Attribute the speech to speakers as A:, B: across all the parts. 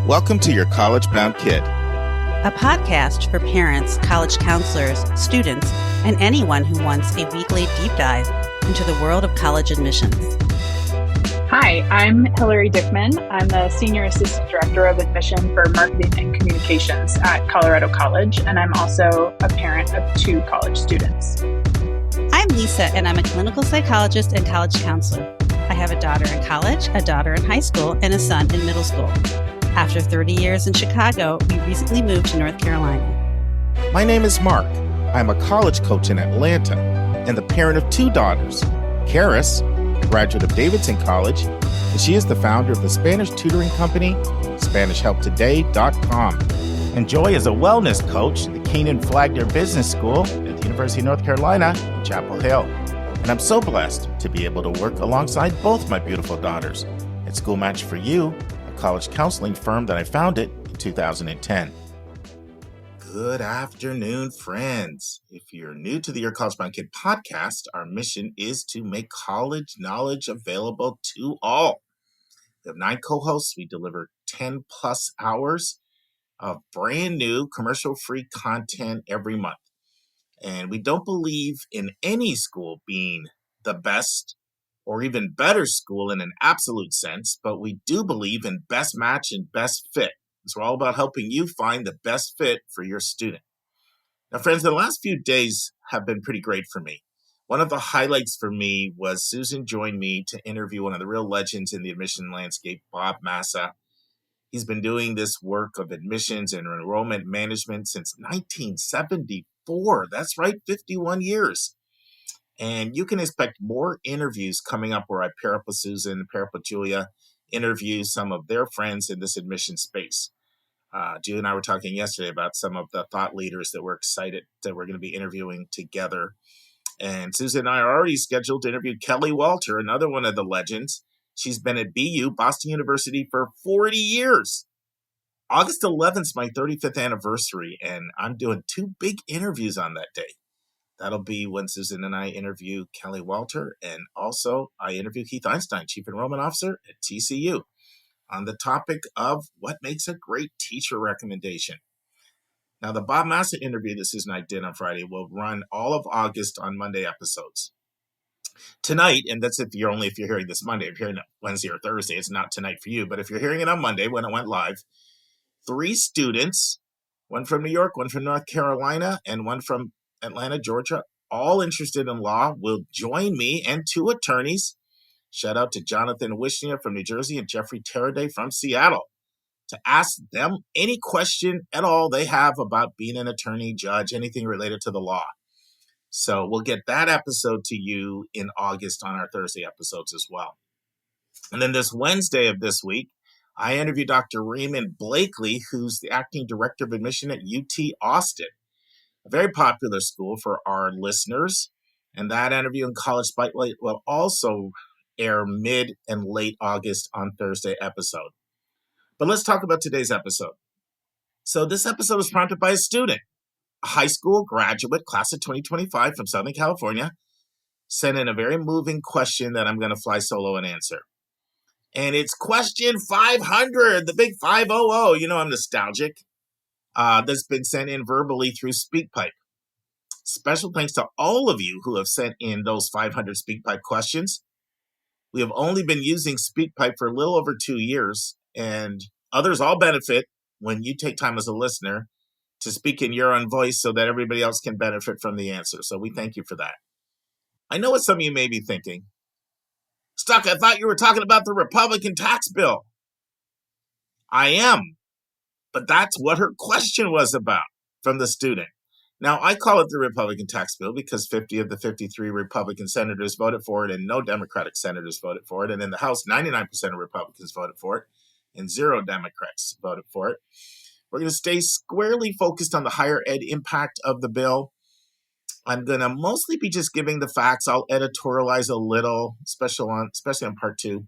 A: Welcome to Your College Bound Kid,
B: a podcast for parents, college counselors, students, and anyone who wants a weekly deep dive into the world of college admissions.
C: Hi, I'm Hillary Dickman. I'm the Senior Assistant Director of Admission for Marketing and Communications at Colorado College, and I'm also a parent of 2 college students.
B: I'm Lisa, and I'm a clinical psychologist and college counselor. I have a daughter in college, a daughter in high school, and a son in middle school. After 30 years in Chicago, we recently moved to North Carolina.
A: My name is Mark. I'm a college coach in Atlanta and the parent of 2 daughters. Karis, a graduate of Davidson College, and she is the founder of the Spanish tutoring company, SpanishHelpToday.com. And Joy is a wellness coach at the Keenan Flagler Business School at the University of North Carolina in Chapel Hill. And I'm so blessed to be able to work alongside both my beautiful daughters at School Match for You, college counseling firm that I founded in 2010. Good afternoon, friends. If you're new to the Your College Bound Kid podcast, our mission is to make college knowledge available to all. We have 9 co-hosts. We deliver 10 plus hours of brand new commercial-free content every month. And we don't believe in any school being the best or even better school in an absolute sense, but we do believe in best match and best fit. So we're all about helping you find the best fit for your student. Now, friends, the last few days have been pretty great for me. One of the highlights for me was Susan joined me to interview one of the real legends in the admission landscape, Bob Massa. He's been doing this work of admissions and enrollment management since 1974. That's right, 51 years. And you can expect more interviews coming up where I pair up with Susan, pair up with Julia, interview some of their friends in this admission space. Julia and I were talking yesterday about some of the thought leaders that we're excited that we're going to be interviewing together. And Susan and I are already scheduled to interview Kelly Walter, another one of the legends. She's been at BU, Boston University, for 40 years. August 11th is my 35th anniversary, and I'm doing 2 big interviews on that day. That'll be when Susan and I interview Kelly Walter, and also I interview Keith Einstein, Chief Enrollment Officer at TCU, on the topic of what makes a great teacher recommendation. Now, the Bob Massa interview that Susan and I did on Friday will run all of August on Monday episodes. Tonight, and that's if you're hearing this Monday, if you're hearing it Wednesday or Thursday, it's not tonight for you, but if you're hearing it on Monday when it went live, 3 students, one from New York, one from North Carolina, and one from Atlanta, Georgia, all interested in law, will join me and 2 attorneys. Shout out to Jonathan Wishnia from New Jersey and Jeffrey Teare from Seattle to ask them any question at all they have about being an attorney, judge, anything related to the law. So we'll get that episode to you in August on our Thursday episodes as well. And then this Wednesday of this week, I interviewed Dr. Raymond Blakely, who's the acting director of admission at UT Austin, a very popular school for our listeners. And that interview in College Spotlight will also air mid and late August on Thursday episode. But let's talk about today's episode. So this episode was prompted by a student, a high school graduate, class of 2025 from Southern California, sent in a very moving question that I'm going to fly solo and answer. And it's question 500, the big 500. You know, I'm nostalgic. That's been sent in verbally through SpeakPipe. Special thanks to all of you who have sent in those 500 SpeakPipe questions. We have only been using SpeakPipe for a little over 2 years, and others all benefit when you take time as a listener to speak in your own voice so that everybody else can benefit from the answer. So we thank you for that. I know what some of you may be thinking. Stuck, I thought you were talking about the Republican tax bill. I am. But that's what her question was about from the student. Now, I call it the Republican tax bill because 50 of the 53 Republican senators voted for it and no Democratic senators voted for it. And in the House, 99% of Republicans voted for it and 0 Democrats voted for it. We're going to stay squarely focused on the higher ed impact of the bill. I'm going to mostly be just giving the facts. I'll editorialize a little, especially on part 2.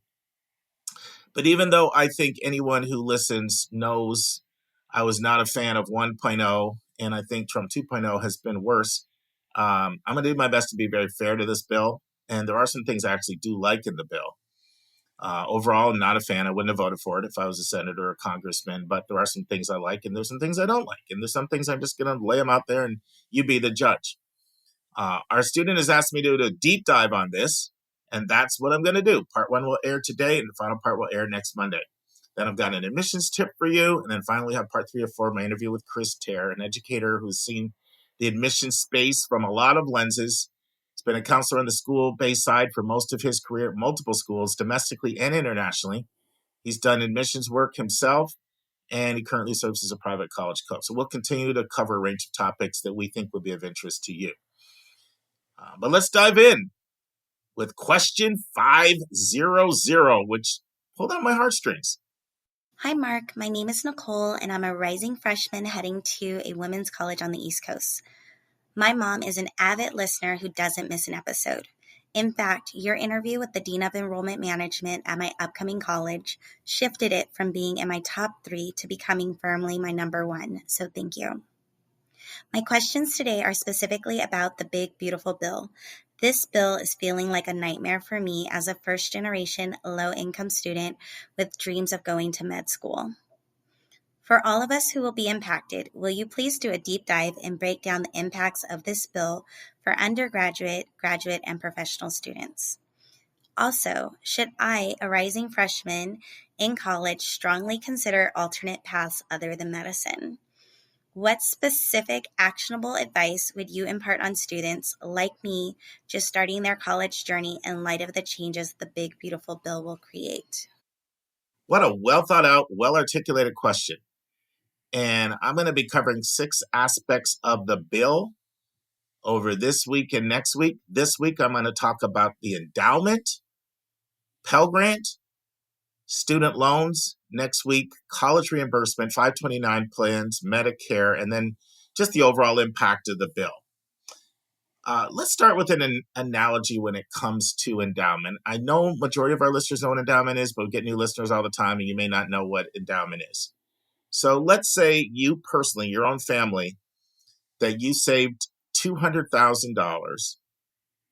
A: But even though I think anyone who listens knows I was not a fan of 1.0, and I think Trump 2.0 has been worse. I'm going to do my best to be very fair to this bill, and there are some things I actually do like in the bill. Overall, I'm not a fan. I wouldn't have voted for it if I was a senator or a congressman, but there are some things I like and there's some things I don't like. And there's some things I'm just going to lay them out there and you be the judge. Our student has asked me to do a deep dive on this, and that's what I'm going to do. Part 1 will air today, and the final part will air next Monday. Then I've got an admissions tip for you, and then finally have part 3 or 4 of my interview with Chris Teare, an educator who's seen the admissions space from a lot of lenses. He's been a counselor on the school-based side for most of his career at multiple schools, domestically and internationally. He's done admissions work himself, and he currently serves as a private college coach. So we'll continue to cover a range of topics that we think would be of interest to you. But let's dive in with question 500, which pulled on my heartstrings.
D: Hi, Mark. My name is Nicole, and I'm a rising freshman heading to a women's college on the East Coast. My mom is an avid listener who doesn't miss an episode. In fact, your interview with the Dean of Enrollment Management at my upcoming college shifted it from being in my top 3 to becoming firmly my number 1, so thank you. My questions today are specifically about the big, beautiful bill. This bill is feeling like a nightmare for me as a first-generation, low-income student with dreams of going to med school. For all of us who will be impacted, will you please do a deep dive and break down the impacts of this bill for undergraduate, graduate, and professional students? Also, should I, a rising freshman in college, strongly consider alternate paths other than medicine? What specific actionable advice would you impart on students like me just starting their college journey in light of the changes the big, beautiful bill will create?
A: What a well thought out, well articulated question. And I'm going to be covering 6 aspects of the bill over this week and next week. This week, I'm going to talk about the endowment, Pell Grant, student loans. Next week, college reimbursement, 529 plans, Medicare, and then just the overall impact of the bill. Let's start with an analogy when it comes to endowment. I know majority of our listeners know what endowment is, but we get new listeners all the time, and you may not know what endowment is. So let's say you personally, your own family, that you saved $200,000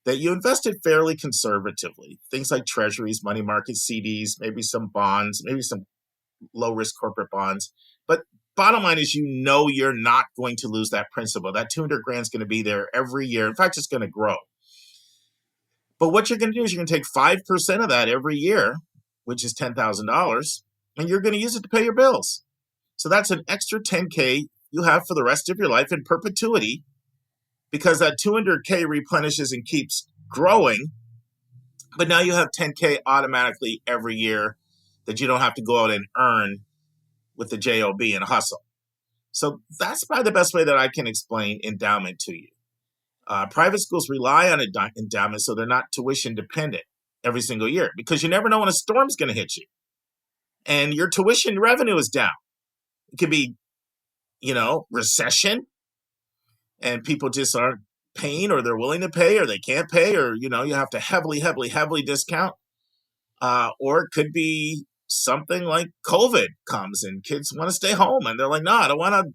A: that you invested fairly conservatively. Things like treasuries, money market CDs, maybe some bonds, maybe some low-risk corporate bonds. But bottom line is you're not going to lose that principal. That 200 grand is going to be there every year. In fact, it's going to grow. But what you're going to do is you're going to take 5% of that every year, which is $10,000, and you're going to use it to pay your bills. So that's an extra $10K you have for the rest of your life in perpetuity, because that $200K replenishes and keeps growing. But now you have $10K automatically every year that you don't have to go out and earn with the job and hustle. So that's probably the best way that I can explain endowment to you. Private schools rely on endowment so they're not tuition dependent every single year, because you never know when a storm's going to hit you. And your tuition revenue is down. It could be, recession, and people just aren't paying, or they're willing to pay, or they can't pay, or, you have to heavily discount. Or it could be something like COVID comes and kids want to stay home and they're like, no, I don't want to,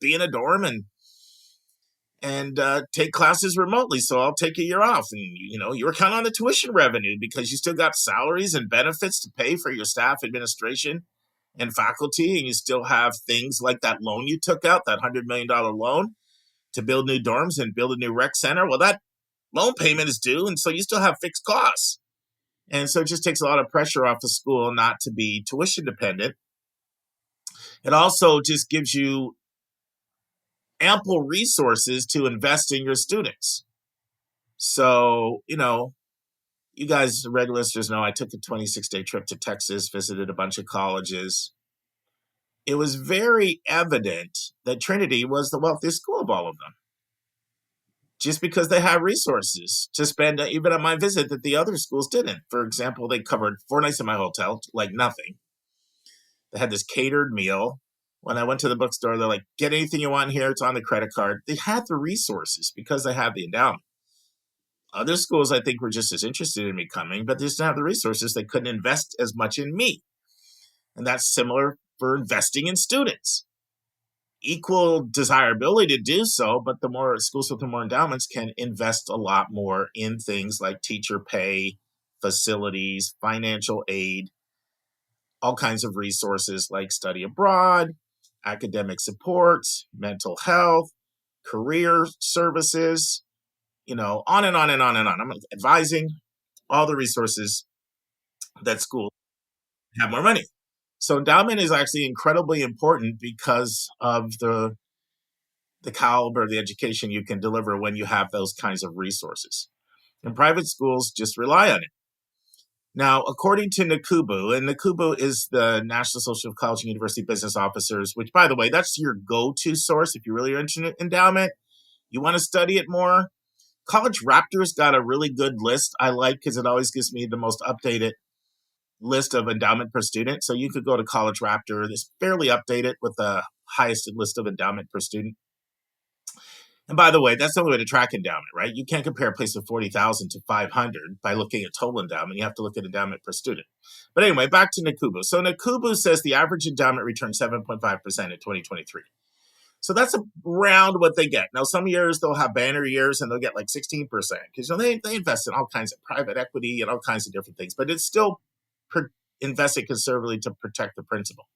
A: be in a dorm and take classes remotely. So I'll take a year off. And, you're counting on the tuition revenue because you still got salaries and benefits to pay for your staff, administration, and faculty. And you still have things like that loan you took out, that $100 million loan to build new dorms and build a new rec center. Well, that loan payment is due. And so you still have fixed costs. And so it just takes a lot of pressure off the school not to be tuition dependent. It also just gives you ample resources to invest in your students. So, you guys, the regular listeners, know I took a 26-day trip to Texas, visited a bunch of colleges. It was very evident that Trinity was the wealthiest school of all of them, just because they have resources to spend even on my visit that the other schools didn't. For example, they covered 4 nights in my hotel, like nothing. They had this catered meal. When I went to the bookstore, they're like, get anything you want here. It's on the credit card. They had the resources because they had the endowment. Other schools, I think, were just as interested in me coming, but they just didn't have the resources. They couldn't invest as much in me. And that's similar for investing in students. Equal desirability to do so, but the more schools with the more endowments can invest a lot more in things like teacher pay, facilities, financial aid, all kinds of resources like study abroad, academic support, mental health, career services, on and on and on and on. I'm advising all the resources that schools have more money. So endowment is actually incredibly important because of the caliber of the education you can deliver when you have those kinds of resources. And private schools just rely on it. Now, according to NACUBU, and NACUBU is the National Association of College and University Business Officers, which, by the way, that's your go-to source if you really are interested in endowment. You want to study it more. College Raptor's got a really good list I like because it always gives me the most updated list of endowment per student. So you could go to College Raptor. It's fairly updated with the highest list of endowment per student. And by the way, that's the only way to track endowment, right? You can't compare a place of 40,000 to 500 by looking at total endowment. You have to look at endowment per student. But anyway, back to NACUBU. So NACUBU says the average endowment returned 7.5% in 2023. So that's around what they get. Now, some years they'll have banner years and they'll get like 16% because they invest in all kinds of private equity and all kinds of different things, but it's still invested conservatively to protect the principal.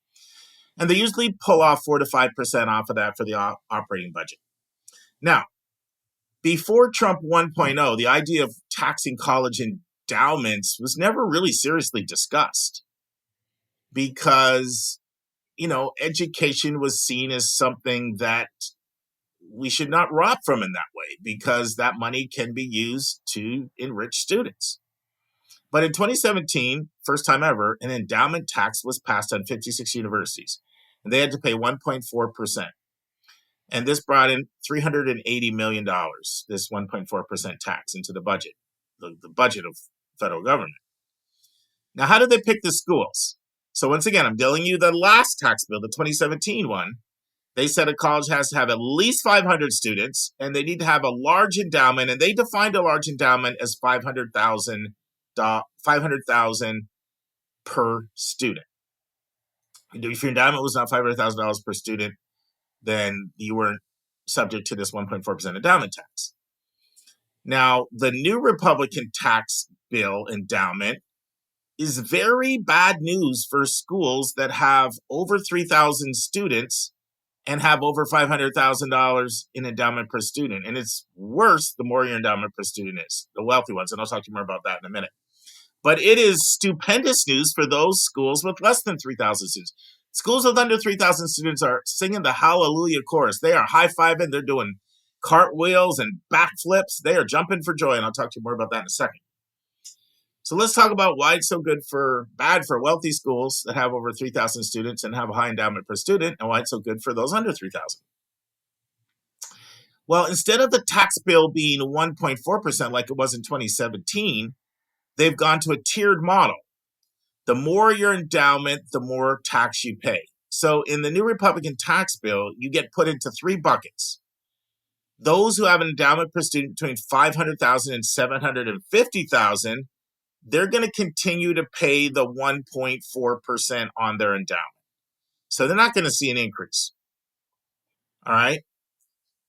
A: And they usually pull off 4 to 5% off of that for the operating budget. Now, before Trump 1.0, the idea of taxing college endowments was never really seriously discussed because, education was seen as something that we should not rob from in that way because that money can be used to enrich students. But in 2017, first time ever, an endowment tax was passed on 56 universities, and they had to pay 1.4%. And this brought in $380 million, this 1.4% tax into the budget, the budget of federal government. Now, how did they pick the schools? So once again, I'm telling you the last tax bill, the 2017 one, they said a college has to have at least 500 students, and they need to have a large endowment, and they defined a large endowment as $500,000 per student. If your endowment was not $500,000 per student, then you weren't subject to this 1.4% endowment tax. Now, the new Republican tax bill endowment is very bad news for schools that have over 3,000 students and have over $500,000 in endowment per student. And it's worse the more your endowment per student is, the wealthy ones. And I'll talk to you more about that in a minute. But it is stupendous news for those schools with less than 3,000 students. Schools with under 3,000 students are singing the hallelujah chorus. They are high-fiving. They're doing cartwheels and backflips. They are jumping for joy, and I'll talk to you more about that in a second. So let's talk about why it's so bad for wealthy schools that have over 3,000 students and have a high endowment per student, and why it's so good for those under 3,000. Well, instead of the tax bill being 1.4% like it was in 2017, they've gone to a tiered model. The more your endowment, the more tax you pay. So in the new Republican tax bill, you get put into 3 buckets. Those who have an endowment per student between $500,000 and $750,000, they're going to continue to pay the 1.4% on their endowment. So they're not going to see an increase. All right.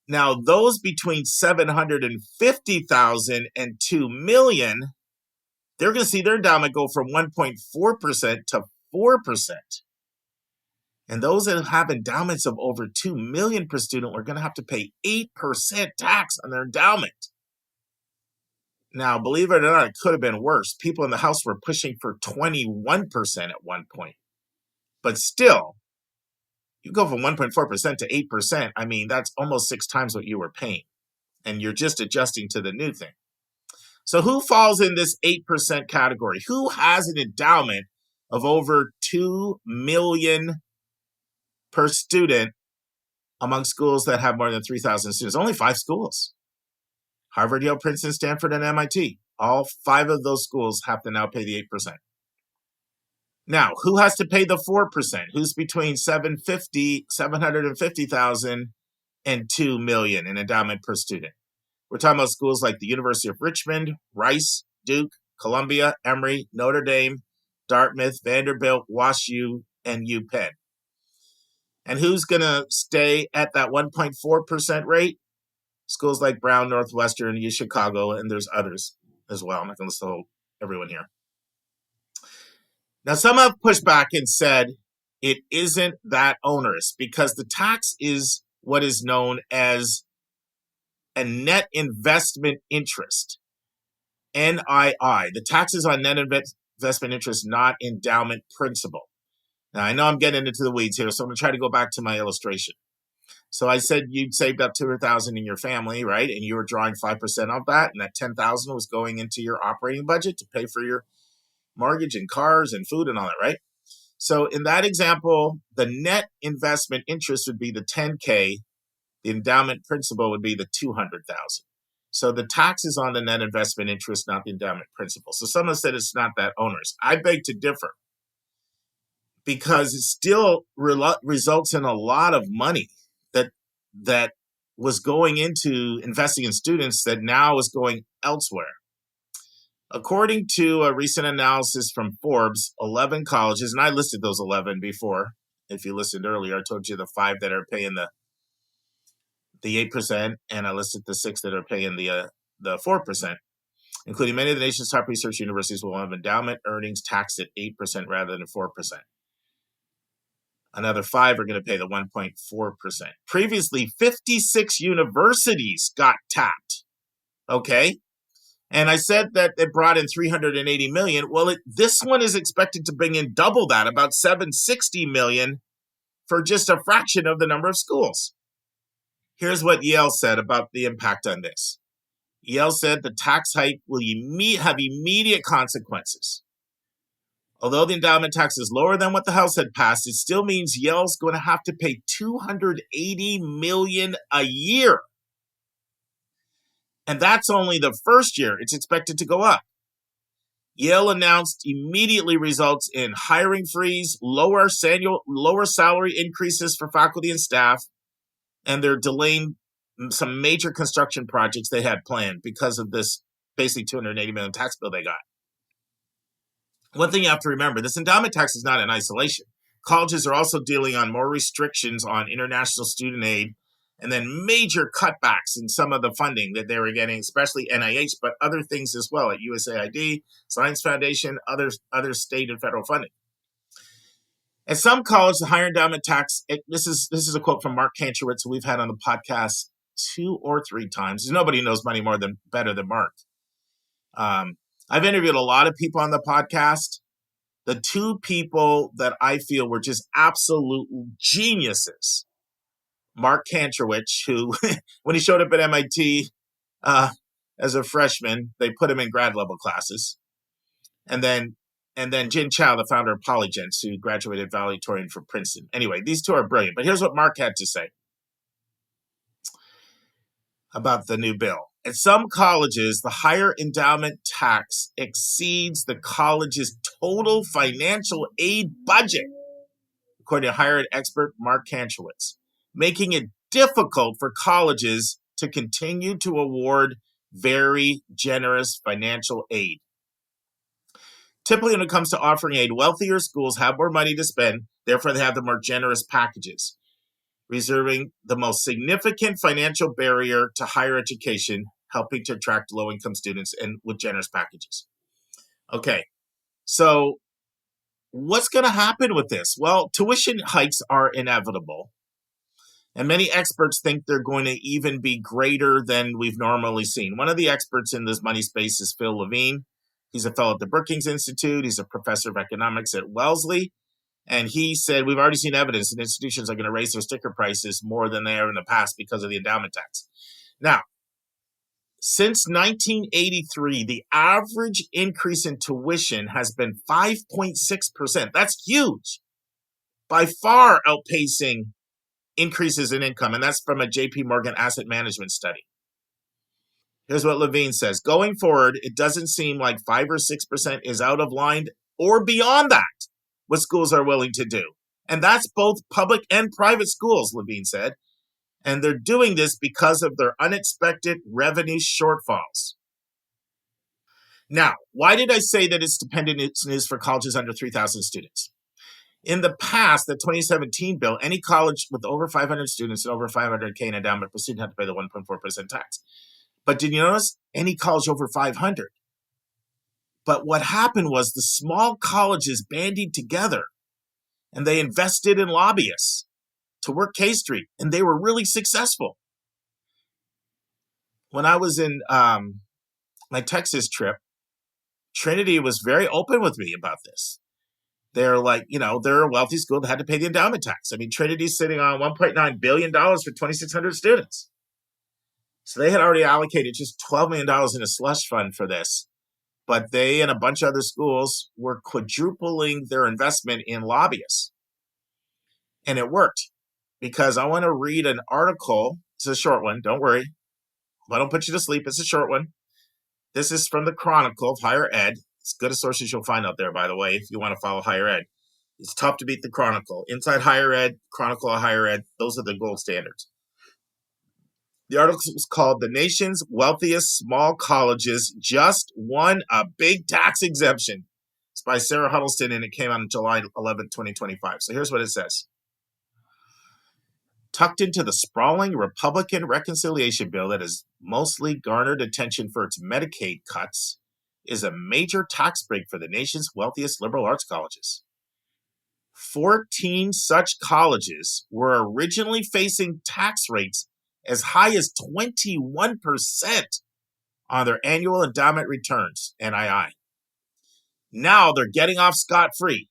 A: Now, those between $750,000 and $2 million, they're going to see their endowment go from 1.4% to 4%. And those that have endowments of over $2 million per student are going to have to pay 8% tax on their endowment. Now, believe it or not, it could have been worse. People in the House were pushing for 21% at one point. But still, you go from 1.4% to 8%. I mean, that's almost 6 times what you were paying. And you're just adjusting to the new thing. So who falls in this 8% category? Who has an endowment of over $2 million per student among schools that have more than 3,000 students? Only 5 schools. Harvard, Yale, Princeton, Stanford, and MIT. All 5 of those schools have to now pay the 8%. Now, who has to pay the 4%? Who's between $750,000 and $2 million in endowment per student? We're talking about schools like the University of Richmond, Rice, Duke, Columbia, Emory, Notre Dame, Dartmouth, Vanderbilt, WashU, and UPenn. And who's going to stay at that 1.4% rate? Schools like Brown, Northwestern, U Chicago, and there's others as well. I'm not going to list the whole everyone here. Now, some have pushed back and said it isn't that onerous because the tax is what is known as a net investment interest, NII. The tax is on net investment interest, not endowment principal. Now, I know I'm getting into the weeds here, so I'm going to try to go back to my illustration. So I said you'd saved up $200,000 in your family, right? And you were drawing 5% of that, and that $10,000 was going into your operating budget to pay for your mortgage and cars and food and all that, right? So in that example, the net investment interest would be the $10K. The endowment principal would be the $200,000. So the tax is on the net investment interest, not the endowment principal. So someone said it's not that onerous. I beg to differ because it still results in a lot of money that was going into investing in students that now is going elsewhere. According to a recent analysis from Forbes, 11 colleges, and I listed those 11 before. If you listened earlier, I told you the 5 that are paying the 8%, and I listed the 6 that are paying the 4%, including many of the nation's top research universities will have endowment earnings taxed at 8% rather than 4%. Another 5 are going to pay the 1.4%. Previously, 56 universities got tapped. Okay? And I said that it brought in $380 million. Well, this one is expected to bring in double that, about $760 million for just a fraction of the number of schools. Here's what Yale said about the impact on this. Yale said the tax hike will have immediate consequences. Although the endowment tax is lower than what the House had passed, it still means Yale's going to have to pay $280 million a year. And that's only the first year. It's expected to go up. Yale announced immediately results in hiring freeze, lower salary increases for faculty and staff, and they're delaying some major construction projects they had planned because of this basically $280 million tax bill they got. One thing you have to remember, this endowment tax is not in isolation. Colleges are also dealing on more restrictions on international student aid and then major cutbacks in some of the funding that they were getting, especially NIH, but other things as well at USAID, Science Foundation, other state and federal funding. At some colleges, the higher endowment tax, this is a quote from Mark Kantrowitz, who we've had on the podcast 2 or 3 times. Nobody knows money better than Mark. I've interviewed a lot of people on the podcast. The 2 people that I feel were just absolute geniuses, Mark Kantrowitz, who, when he showed up at MIT as a freshman, they put him in grad level classes. And then Jin Chao, the founder of Polygence, who graduated valedictorian from Princeton. Anyway, these 2 are brilliant. But here's what Mark had to say about the new bill. At some colleges, the higher endowment tax exceeds the college's total financial aid budget, according to higher ed expert Mark Kantrowitz, making it difficult for colleges to continue to award very generous financial aid. Typically, when it comes to offering aid, wealthier schools have more money to spend, therefore they have the more generous packages, reserving the most significant financial barrier to higher education, helping to attract low-income students and with generous packages. Okay, so what's going to happen with this? Well, tuition hikes are inevitable, and many experts think they're going to even be greater than we've normally seen. One of the experts in this money space is Phil Levine. He's a fellow at the Brookings Institute. He's a professor of economics at Wellesley. And he said, we've already seen evidence that institutions are going to raise their sticker prices more than they have in the past because of the endowment tax. Now, since 1983, the average increase in tuition has been 5.6%. That's huge, by far outpacing increases in income. And that's from a JP Morgan asset management study. Here's what Levine says. Going forward, it doesn't seem like 5 or 6% is out of line or beyond that, what schools are willing to do. And that's both public and private schools, Levine said. And they're doing this because of their unexpected revenue shortfalls. Now, why did I say that its dependence is for colleges under 3,000 students? In the past, the 2017 bill, any college with over 500 students and over 500K in endowment per student had to pay the 1.4% tax. But did you notice any college over 500 But what happened was the small colleges bandied together and they invested in lobbyists to work K Street, and they were really successful. When I was in my Texas trip, Trinity was very open with me about this. They're like, they're a wealthy school that had to pay the endowment tax. I mean, Trinity's sitting on $1.9 billion for 2,600 students. So they had already allocated just $12 million in a slush fund for this. But they and a bunch of other schools were quadrupling their investment in lobbyists. And it worked, because I want to read an article. It's a short one. Don't worry. I don't put you to sleep. It's a short one. This is from the Chronicle of Higher Ed. It's good as sources you'll find out there, by the way, if you want to follow higher ed. It's tough to beat the Chronicle. Inside Higher Ed, Chronicle of Higher Ed, those are the gold standards. The article was called "The Nation's Wealthiest Small Colleges Just Won a Big Tax Exemption." It's by Sarah Huddleston, and it came out on July 11, 2025. So here's what it says. Tucked into the sprawling Republican reconciliation bill that has mostly garnered attention for its Medicaid cuts is a major tax break for the nation's wealthiest liberal arts colleges. 14 such colleges were originally facing tax rates as high as 21% on their annual endowment returns, NII. Now they're getting off scot-free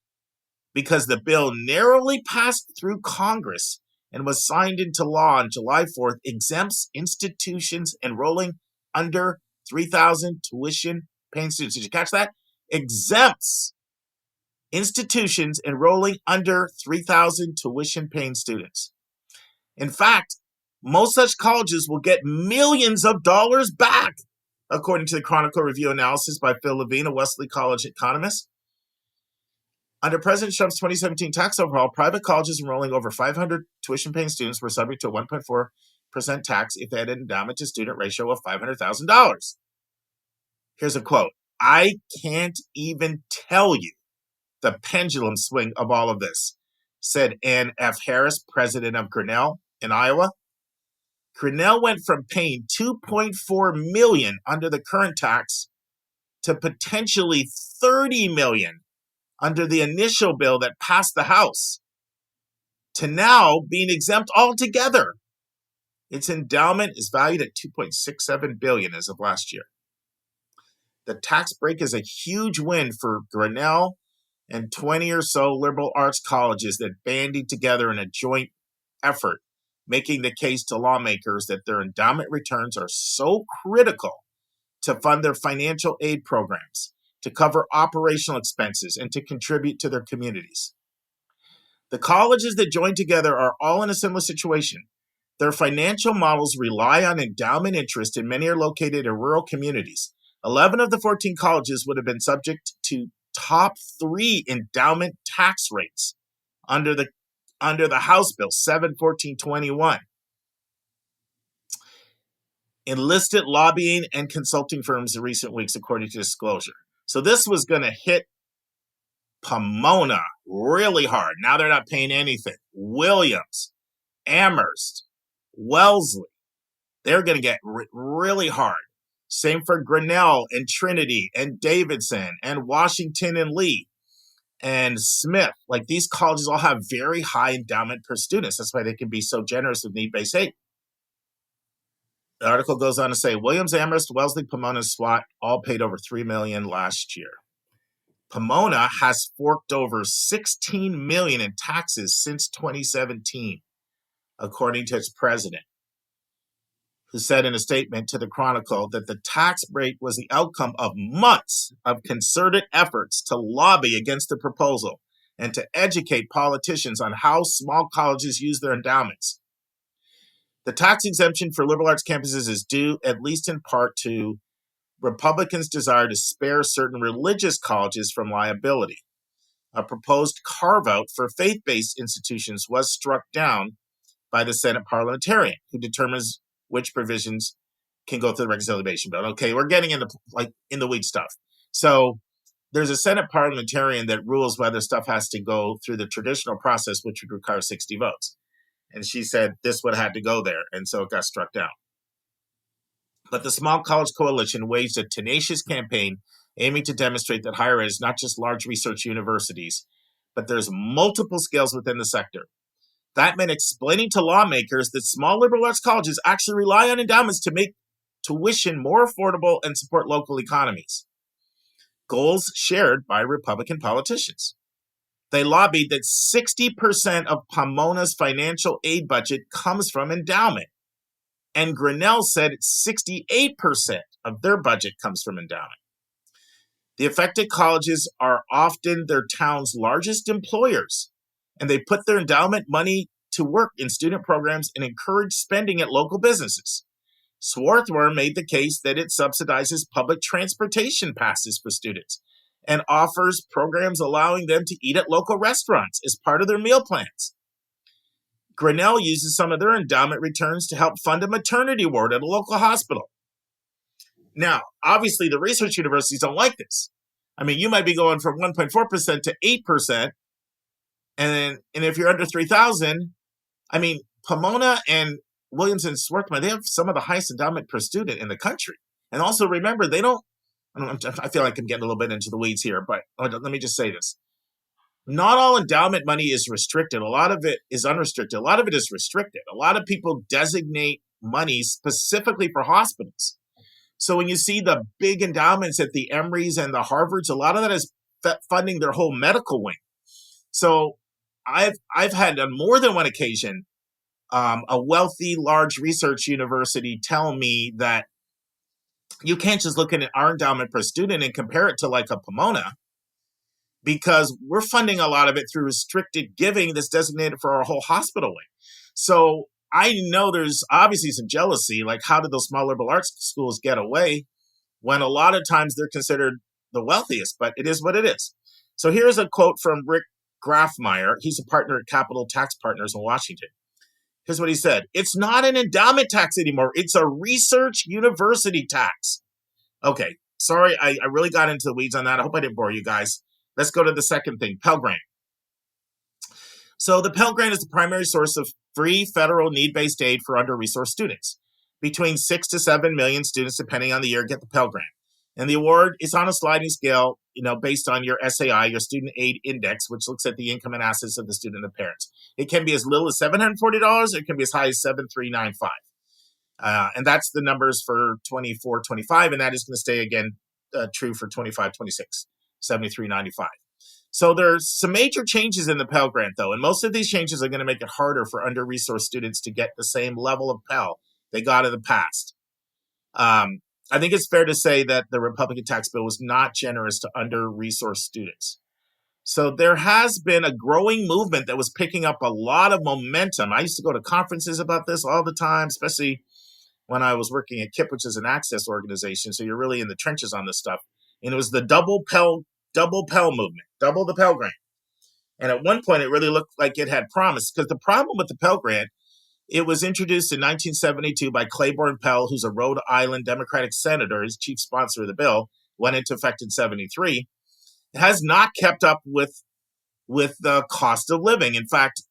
A: because the bill narrowly passed through Congress and was signed into law on July 4th, exempts institutions enrolling under 3,000 tuition-paying students. Did you catch that? Exempts institutions enrolling under 3,000 tuition-paying students. In fact, most such colleges will get millions of dollars back, according to the Chronicle Review analysis by Phil Levine, a Wesley College economist. Under President Trump's 2017 tax overhaul, private colleges enrolling over 500 tuition-paying students were subject to a 1.4% tax if they had an endowment to student ratio of $500,000. Here's a quote. "I can't even tell you the pendulum swing of all of this," said Ann F. Harris, president of Grinnell in Iowa. Grinnell went from paying $2.4 million under the current tax to potentially $30 million under the initial bill that passed the House, to now being exempt altogether. Its endowment is valued at $2.67 billion as of last year. The tax break is a huge win for Grinnell and 20 or so liberal arts colleges that bandied together in a joint effort, making the case to lawmakers that their endowment returns are so critical to fund their financial aid programs, to cover operational expenses, and to contribute to their communities. The colleges that joined together are all in a similar situation. Their financial models rely on endowment interest, and many are located in rural communities. 11 of the 14 colleges would have been subject to top 3 endowment tax rates under the House Bill 71421. Enlisted lobbying and consulting firms in recent weeks, according to disclosure. So this was going to hit Pomona really hard. Now they're not paying anything. Williams, Amherst, Wellesley, they're going to get really hard. Same for Grinnell and Trinity and Davidson and Washington and Lee and Smith. Like, these colleges all have very high endowment per student. That's why they can be so generous with need-based aid. The article goes on to say, Williams, Amherst, Wellesley, Pomona, SWAT all paid over $3 million last year. Pomona has forked over $16 million in taxes since 2017, according to its president, who said in a statement to the Chronicle that the tax break was the outcome of months of concerted efforts to lobby against the proposal and to educate politicians on how small colleges use their endowments. The tax exemption for liberal arts campuses is due, at least in part, to Republicans' desire to spare certain religious colleges from liability. A proposed carve-out for faith-based institutions was struck down by the Senate parliamentarian, who determines which provisions can go through the reconciliation bill. Okay, we're getting into in the weed stuff. So there's a Senate parliamentarian that rules whether stuff has to go through the traditional process, which would require 60 votes. And she said this would have had to go there, and so it got struck down. But the Small College Coalition waged a tenacious campaign aiming to demonstrate that higher ed is not just large research universities, but there's multiple scales within the sector. That meant explaining to lawmakers that small liberal arts colleges actually rely on endowments to make tuition more affordable and support local economies. Goals shared by Republican politicians. They lobbied that 60% of Pomona's financial aid budget comes from endowment. And Grinnell said 68% of their budget comes from endowment. The affected colleges are often their town's largest employers, and they put their endowment money to work in student programs and encourage spending at local businesses. Swarthmore made the case that it subsidizes public transportation passes for students and offers programs allowing them to eat at local restaurants as part of their meal plans. Grinnell uses some of their endowment returns to help fund a maternity ward at a local hospital. Now, obviously, the research universities don't like this. I mean, you might be going from 1.4% to 8%, and if you're under 3,000, I mean, Pomona and Williams and Swarthmore, they have some of the highest endowment per student in the country. And also remember, I feel like I'm getting a little bit into the weeds here, but let me just say this. Not all endowment money is restricted. A lot of it is unrestricted. A lot of it is restricted. A lot of people designate money specifically for hospitals. So when you see the big endowments at the Emorys and the Harvards, a lot of that is funding their whole medical wing. So I've had on more than one occasion a wealthy, large research university tell me that you can't just look at our endowment per student and compare it to like a Pomona, because we're funding a lot of it through restricted giving that's designated for our whole hospital wing. So I know there's obviously some jealousy, like how did those small liberal arts schools get away when a lot of times they're considered the wealthiest, but it is what it is. So here's a quote from Rick Grafmeyer. He's a partner at Capital Tax Partners in Washington. Here's what he said. It's not an endowment tax anymore. It's a research university tax. Okay, sorry, I really got into the weeds on that. I hope I didn't bore you guys. Let's go to the second thing, Pell Grant. So the Pell Grant is the primary source of free federal need-based aid for under-resourced students. Between 6 to 7 million students, depending on the year, get the Pell Grant. And the award is on a sliding scale, based on your SAI, your Student Aid Index, which looks at the income and assets of the student and the parents. It can be as little as $740, or it can be as high as $7,395. And that's the numbers for 24-25, and that is going to stay again true for 25-26, $73.95. So there's some major changes in the Pell Grant, though, and most of these changes are going to make it harder for under-resourced students to get the same level of Pell they got in the past. I think it's fair to say that the Republican tax bill was not generous to under-resourced students. So there has been a growing movement that was picking up a lot of momentum. I used to go to conferences about this all the time, especially when I was working at KIP, which is an access organization. So you're really in the trenches on this stuff. And it was the double Pell movement, double the Pell Grant. And at one point, it really looked like it had promise, because the problem with the Pell Grant, it was introduced in 1972 by Claiborne Pell, who's a Rhode Island Democratic senator. He's chief sponsor of the bill, went into effect in 73. It has not kept up with the cost of living. In fact,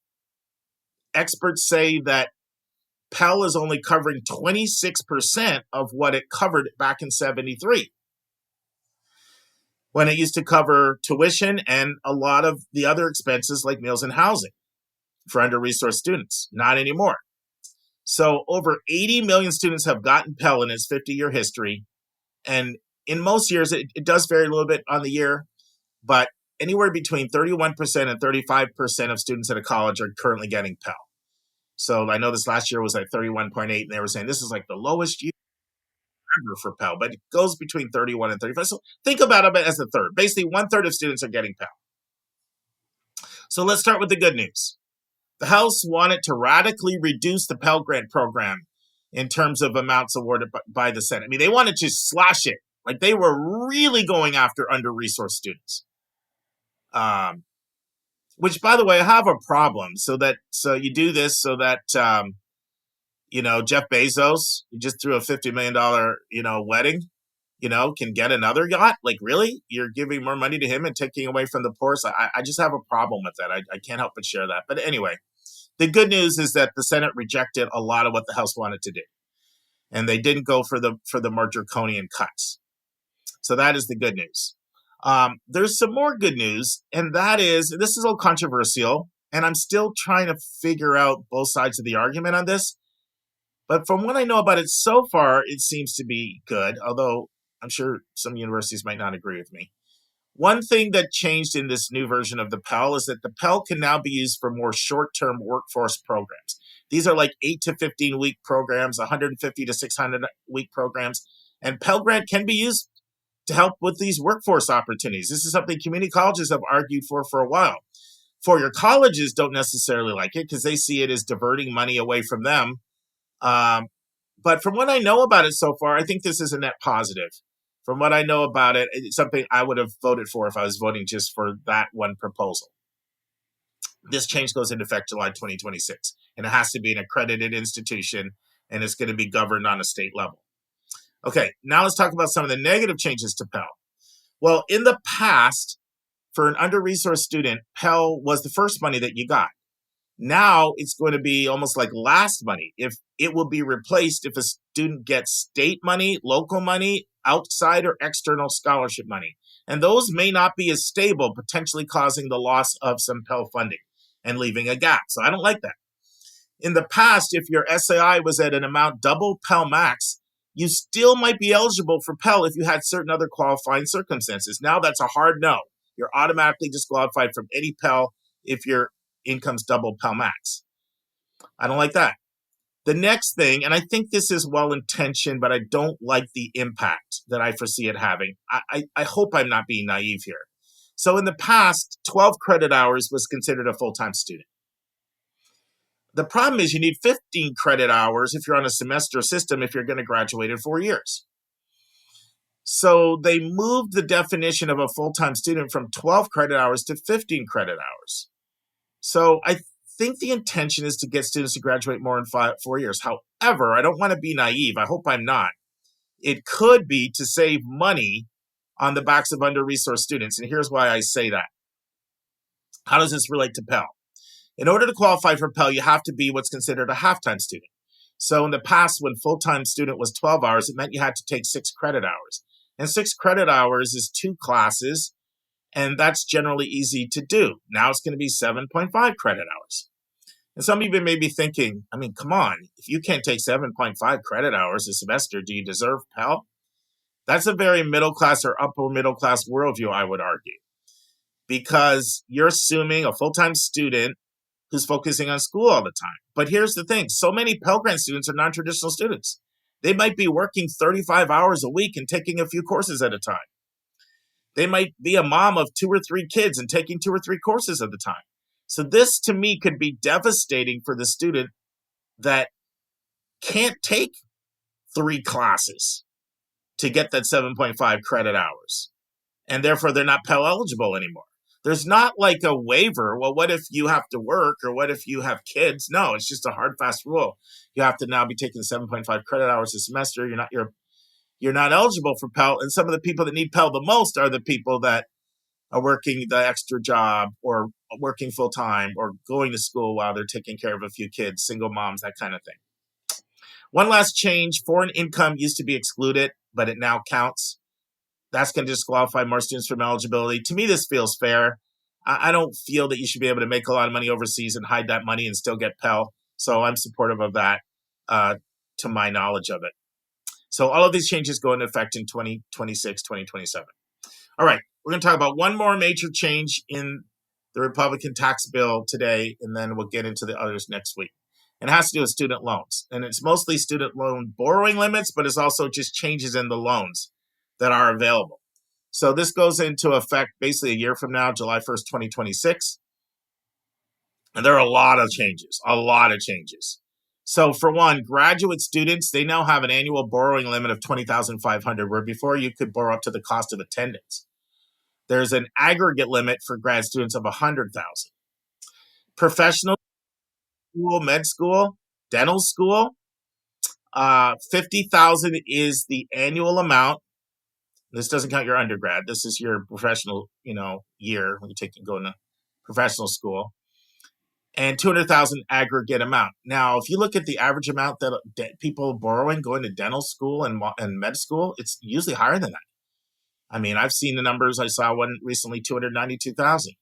A: experts say that Pell is only covering 26% of what it covered back in 73, when it used to cover tuition and a lot of the other expenses like meals and housing for under-resourced students. Not anymore. So over 80 million students have gotten Pell in its 50-year history. And in most years, it does vary a little bit on the year, but anywhere between 31% and 35% of students at a college are currently getting Pell. So I know this last year was like 31.8, and they were saying this is like the lowest year ever for Pell, but it goes between 31 and 35. So think about it as a third. Basically, 1/3 of students are getting Pell. So let's start with the good news. The House wanted to radically reduce the Pell Grant program in terms of amounts awarded by the Senate. I mean, they wanted to slash it. Like, they were really going after under-resourced students. Which, by the way, I have a problem. So you do this so that, Jeff Bezos, who just threw a $50 million, wedding, can get another yacht. Like, really? You're giving more money to him and taking away from the poor? So I just have a problem with that. I can't help but share that. But anyway, the good news is that the Senate rejected a lot of what the House wanted to do. And they didn't go for the more draconian cuts. So that is the good news. There's some more good news, and that is, this is a little controversial, and I'm still trying to figure out both sides of the argument on this. But from what I know about it so far, it seems to be good, although I'm sure some universities might not agree with me. One thing that changed in this new version of the Pell is that the Pell can now be used for more short-term workforce programs. These are like 8 to 15-week programs, 150 to 600-week programs, and Pell Grant can be used to help with these workforce opportunities. This is something community colleges have argued for a while. Four-year colleges don't necessarily like it because they see it as diverting money away from them. But from what I know about it so far, I think this is a net positive. From what I know about it, it's something I would have voted for if I was voting just for that one proposal. This change goes into effect July 2026, and it has to be an accredited institution, and it's going to be governed on a state level. Okay, now let's talk about some of the negative changes to Pell. Well, in the past, for an under-resourced student, Pell was the first money that you got. Now it's going to be almost like last money. If it will be replaced if a student gets state money, local money, outside or external scholarship money. And those may not be as stable, potentially causing the loss of some Pell funding and leaving a gap. So I don't like that. In the past, if your SAI was at an amount double Pell max, you still might be eligible for Pell if you had certain other qualifying circumstances. Now that's a hard no. You're automatically disqualified from any Pell if your income's double Pell max. I don't like that. The next thing, and I think this is well-intentioned, but I don't like the impact that I foresee it having. I hope I'm not being naive here. So in the past, 12 credit hours was considered a full-time student. The problem is you need 15 credit hours if you're on a semester system if you're going to graduate in 4 years. So they moved the definition of a full-time student from 12 credit hours to 15 credit hours. So I think the intention is to get students to graduate more in 4 years. However, I don't want to be naive. I hope I'm not. It could be to save money on the backs of under-resourced students. And here's why I say that. How does this relate to Pell? In order to qualify for Pell, you have to be what's considered a half-time student. So in the past, when full-time student was 12 hours, it meant you had to take 6 credit hours. And 6 credit hours is 2 classes, and that's generally easy to do. Now it's going to be 7.5 credit hours. And some of you may be thinking, I mean, come on, if you can't take 7.5 credit hours a semester, do you deserve Pell? That's a very middle-class or upper-middle-class worldview, I would argue, because you're assuming a full-time student who's focusing on school all the time. But here's the thing. So many Pell Grant students are non-traditional students. They might be working 35 hours a week and taking a few courses at a time. They might be a mom of 2 or 3 kids and taking 2 or 3 courses at a time. So this, to me, could be devastating for the student that can't take 3 classes to get that 7.5 credit hours. And therefore, they're not Pell eligible anymore. There's not like a waiver. Well, what if you have to work or what if you have kids? No, it's just a hard, fast rule. You have to now be taking 7.5 credit hours a semester. You're not eligible for Pell. And some of the people that need Pell the most are the people that are working the extra job or working full time or going to school while they're taking care of a few kids, single moms, that kind of thing. One last change, foreign income used to be excluded, but it now counts. That's going to disqualify more students from eligibility. To me, this feels fair. I don't feel that you should be able to make a lot of money overseas and hide that money and still get Pell. So I'm supportive of that, to my knowledge of it. So all of these changes go into effect in 2026, 2027. All right, we're going to talk about one more major change in the Republican tax bill today, and then we'll get into the others next week. And it has to do with student loans. And it's mostly student loan borrowing limits, but it's also just changes in the loans that are available. So this goes into effect basically a year from now, July 1st, 2026. And there are a lot of changes. So for one, graduate students, they now have an annual borrowing limit of $20,500, where before you could borrow up to the cost of attendance. There's an aggregate limit for grad students of $100,000. Professional school, med school, dental school, $50,000 is the annual amount. This doesn't count your undergrad. This is your professional, year when you're going to professional school. And $200,000 aggregate amount. Now, if you look at the average amount that people borrowing going to dental school and med school, it's usually higher than that. I mean, I've seen the numbers. I saw one recently, 292,000.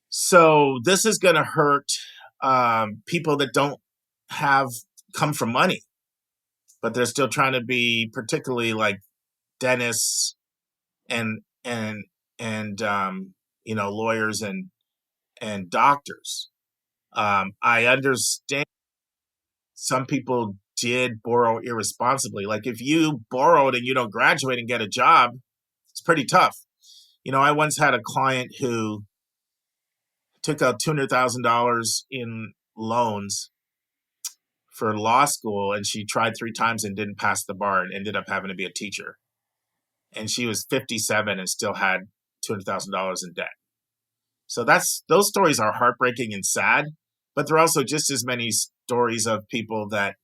A: So this is going to hurt people that don't have come from money, but they're still trying to be, particularly like dentists and lawyers and doctors. I understand some people did borrow irresponsibly. Like if you borrowed and you don't graduate and get a job, it's pretty tough. I once had a client who took out $200,000 in loans for law school, and she tried 3 times and didn't pass the bar and ended up having to be a teacher. And she was 57 and still had $200,000 in debt. So those stories are heartbreaking and sad, but there are also just as many stories of people that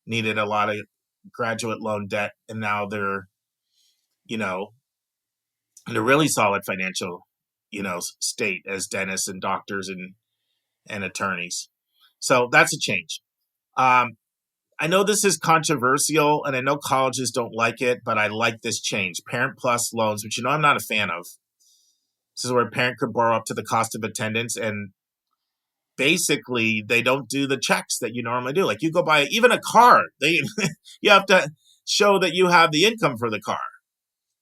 A: needed a lot of graduate loan debt, and now they're, in a really solid financial, state as dentists and doctors and attorneys. So that's a change. I know this is controversial, and I know colleges don't like it, but I like this change. Parent Plus loans, which I'm not a fan of. This is where a parent could borrow up to the cost of attendance, and basically they don't do the checks that you normally do. Like you go buy even a car, you have to show that you have the income for the car,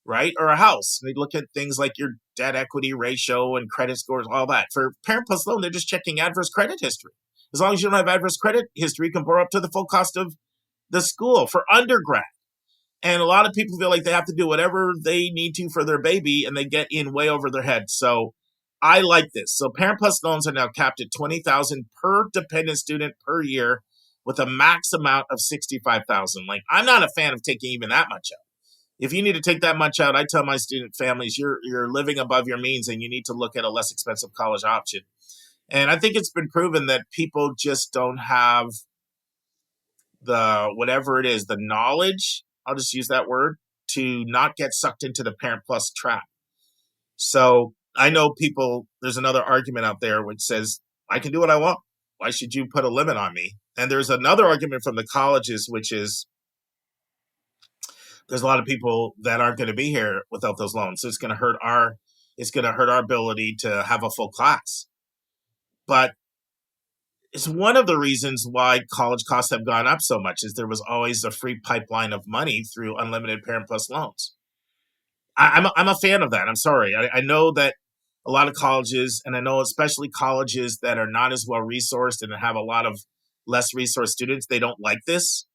A: right? Or a house. They look at things like your debt equity ratio and credit scores, all that. For Parent Plus loan, they're just checking adverse credit history. As long as you don't have adverse credit history, you can borrow up to the full cost of the school for undergrad. And a lot of people feel like they have to do whatever they need to for their baby, and they get in way over their head. So I like this. So Parent Plus loans are now capped at $20,000 per dependent student per year, with a max amount of $65,000. Like, I'm not a fan of taking even that much out. If you need to take that much out, I tell my student families, you're living above your means, and you need to look at a less expensive college option. And I think it's been proven that people just don't have the, whatever it is, the knowledge, I'll just use that word, to not get sucked into the Parent Plus trap. So I know people, there's another argument out there which says, I can do what I want. Why should you put a limit on me? And there's another argument from the colleges, which is there's a lot of people that aren't going to be here without those loans. So it's going to hurt our ability to have a full class. But it's one of the reasons why college costs have gone up so much, is there was always a free pipeline of money through unlimited Parent Plus loans. I'm a fan of that. I'm sorry. I know that a lot of colleges, and I know especially colleges that are not as well resourced and have a lot of less resourced students, they don't like this.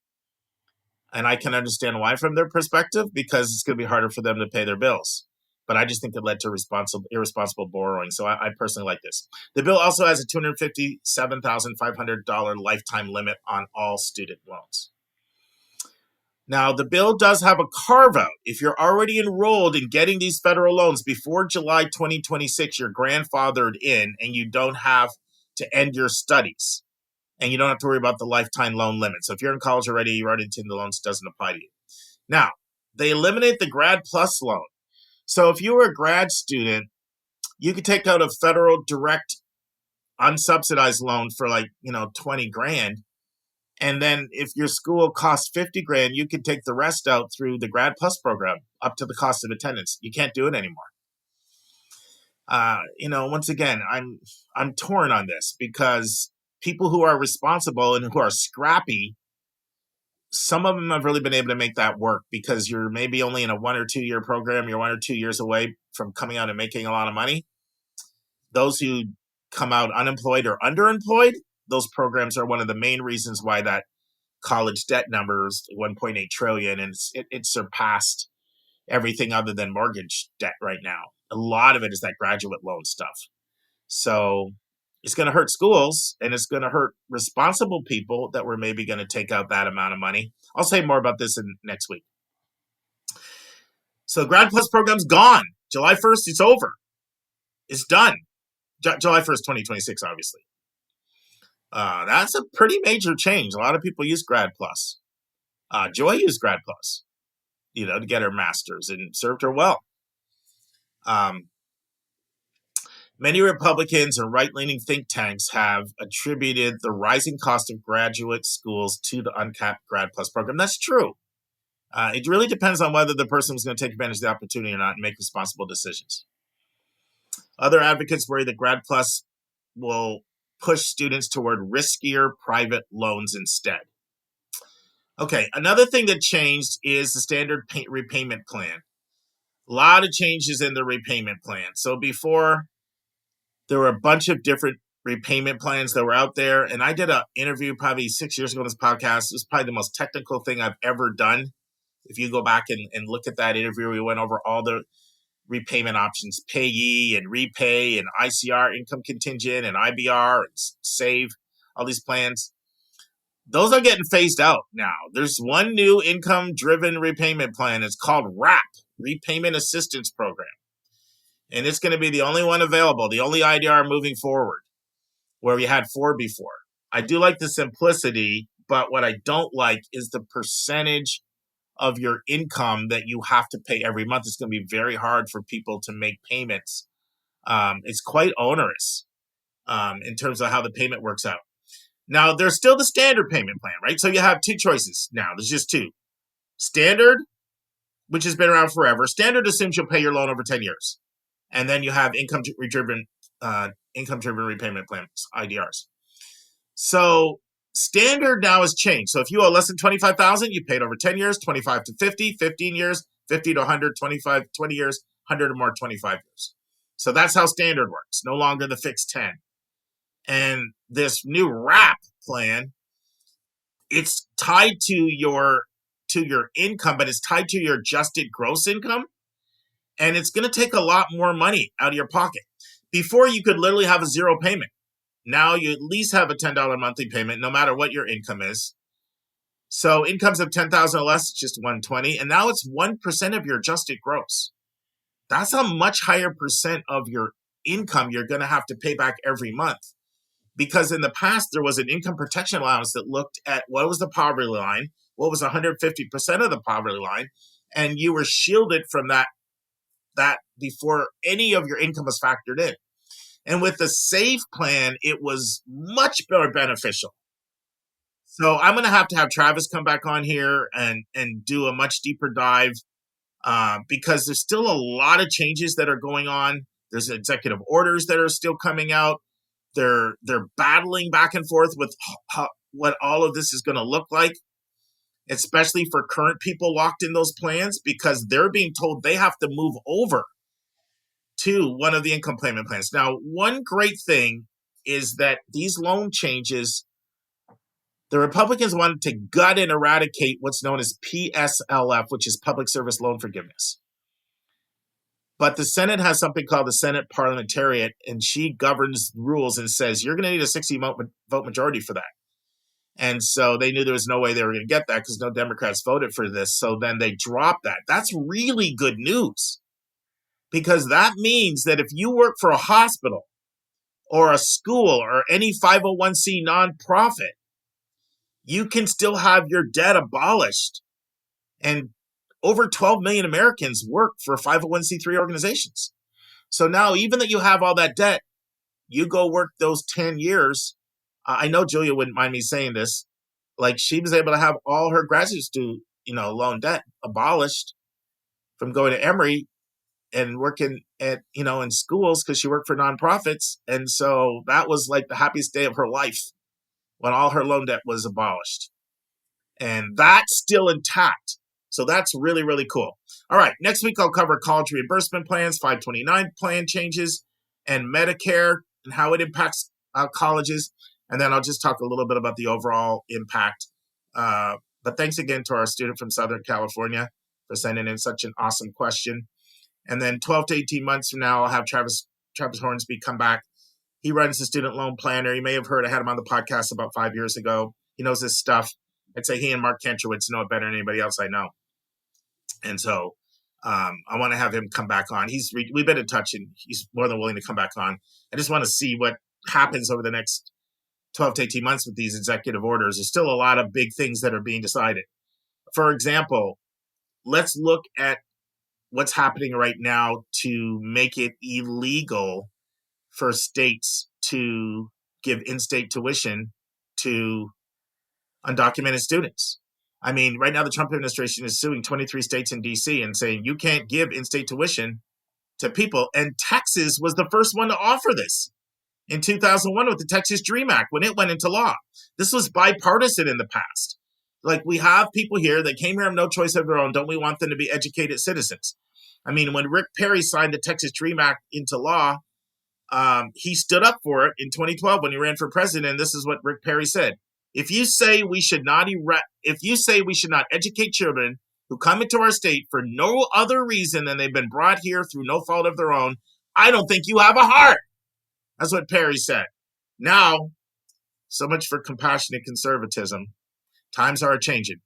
A: And I can understand why from their perspective, because it's going to be harder for them to pay their bills. But I just think it led to irresponsible borrowing. So I personally like this. The bill also has a $257,500 lifetime limit on all student loans. Now, the bill does have a carve-out. If you're already enrolled in getting these federal loans before July 2026, you're grandfathered in, and you don't have to end your studies. And you don't have to worry about the lifetime loan limit. So if you're in college already, you're already in the loans, doesn't apply to you. Now, they eliminate the Grad Plus loan. So if you were a grad student, you could take out a federal direct unsubsidized loan for like, $20,000. And then if your school costs $50,000, you can take the rest out through the Grad Plus program up to the cost of attendance. You can't do it anymore. Once again, I'm torn on this, because people who are responsible and who are scrappy, some of them have really been able to make that work, because you're maybe only in a 1 or 2 year program. You're 1 or 2 years away from coming out and making a lot of money. Those who come out unemployed or underemployed, those programs are one of the main reasons why that college debt number is 1.8 trillion, and it surpassed everything other than mortgage debt right now. A lot of it is that graduate loan stuff. So it's going to hurt schools, and it's going to hurt responsible people that were maybe going to take out that amount of money. I'll say more about this next week. So the Grad Plus program's gone. July 1st, it's over. It's done. July 1st, 2026, obviously. That's a pretty major change. A lot of people use Grad Plus. Joy used Grad Plus, to get her master's, and served her well. Many Republicans and right-leaning think tanks have attributed the rising cost of graduate schools to the uncapped Grad Plus program. That's true. It really depends on whether the person is going to take advantage of the opportunity or not and make responsible decisions. Other advocates worry that Grad Plus will push students toward riskier private loans instead. Okay, another thing that changed is the standard repayment plan. A lot of changes in the repayment plan. So before, there were a bunch of different repayment plans that were out there. And I did an interview probably 6 years ago on this podcast. It was probably the most technical thing I've ever done. If you go back and look at that interview, we went over all the repayment options, payee and repay and ICR, income contingent, and IBR, and save, all these plans. Those are getting phased out now. There's one new income-driven repayment plan. It's called RAP, Repayment Assistance Program. And it's going to be the only one available, the only IDR moving forward, where we had 4 before. I do like the simplicity, but what I don't like is the percentage of your income that you have to pay every month. It's going to be very hard for people to make payments. It's quite onerous in terms of how the payment works out. Now, there's still the standard payment plan, right? So you have 2 choices now. There's just 2. Standard, which has been around forever. Standard assumes you'll pay your loan over 10 years. And then you have income-driven repayment plans, IDRs. So standard now has changed. So if you owe less than $25,000, you pay it over 10 years, 25 to 50, 15 years, 50 to 100, 25, 20 years, 100 or more, 25 years. So that's how standard works. No longer the fixed 10. And this new RAP plan, it's tied to your income, but it's tied to your adjusted gross income. And it's going to take a lot more money out of your pocket. Before, you could literally have a 0 payment. Now you at least have a $10 monthly payment, no matter what your income is. So incomes of $10,000 or less, it's just $120. And now it's 1% of your adjusted gross. That's a much higher percent of your income you're going to have to pay back every month. Because in the past, there was an income protection allowance that looked at what was the poverty line, what was 150% of the poverty line, and you were shielded from that before any of your income was factored in. And with the SAVE plan, it was much more beneficial. So I'm going to have Travis come back on here and do a much deeper dive because there's still a lot of changes that are going on. There's executive orders that are still coming out. They're battling back and forth with what all of this is going to look like, especially for current people locked in those plans, because they're being told they have to move over to one of the income payment plans. Now, one great thing is that these loan changes, the Republicans wanted to gut and eradicate what's known as PSLF, which is Public Service Loan Forgiveness. But the Senate has something called the Senate Parliamentariat, and she governs rules and says, you're going to need a 60 vote majority for that. And so they knew there was no way they were going to get that because no Democrats voted for this. So then they dropped that. That's really good news, because that means that if you work for a hospital or a school or any 501c nonprofit, you can still have your debt abolished. And over 12 million Americans work for 501c3 organizations. So now, even that you have all that debt, you go work those 10 years. I know Julia wouldn't mind me saying this. Like, she was able to have all her graduate student, loan debt abolished from going to Emory and working at, in schools, because she worked for nonprofits. And so that was like the happiest day of her life when all her loan debt was abolished. And that's still intact. So that's really, really cool. All right, next week I'll cover college reimbursement plans, 529 plan changes, and Medicare and how it impacts colleges. And then I'll just talk a little bit about the overall impact. But thanks again to our student from Southern California for sending in such an awesome question. And then 12 to 18 months from now, I'll have Travis Hornsby come back. He runs the student loan planner. You may have heard, I had him on the podcast about 5 years ago. He knows this stuff. I'd say he and Mark Kantrowitz know it better than anybody else I know. And so I want to have him come back on. We've been in touch, and he's more than willing to come back on. I just want to see what happens over the next 12 to 18 months with these executive orders. There's still a lot of big things that are being decided. For example, let's look at what's happening right now to make it illegal for states to give in-state tuition to undocumented students. I mean, right now the Trump administration is suing 23 states in DC and saying you can't give in-state tuition to people. And Texas was the first one to offer this in 2001 with the Texas Dream Act when it went into law. This was bipartisan in the past. Like, we have people here that came here have no choice of their own. Don't we want them to be educated citizens? I mean, when Rick Perry signed the Texas Dream Act into law, he stood up for it in 2012 when he ran for president. And this is what Rick Perry said: If you say we should not educate children who come into our state for no other reason than they've been brought here through no fault of their own, I don't think you have a heart. That's what Perry said. Now, so much for compassionate conservatism. Times are changing.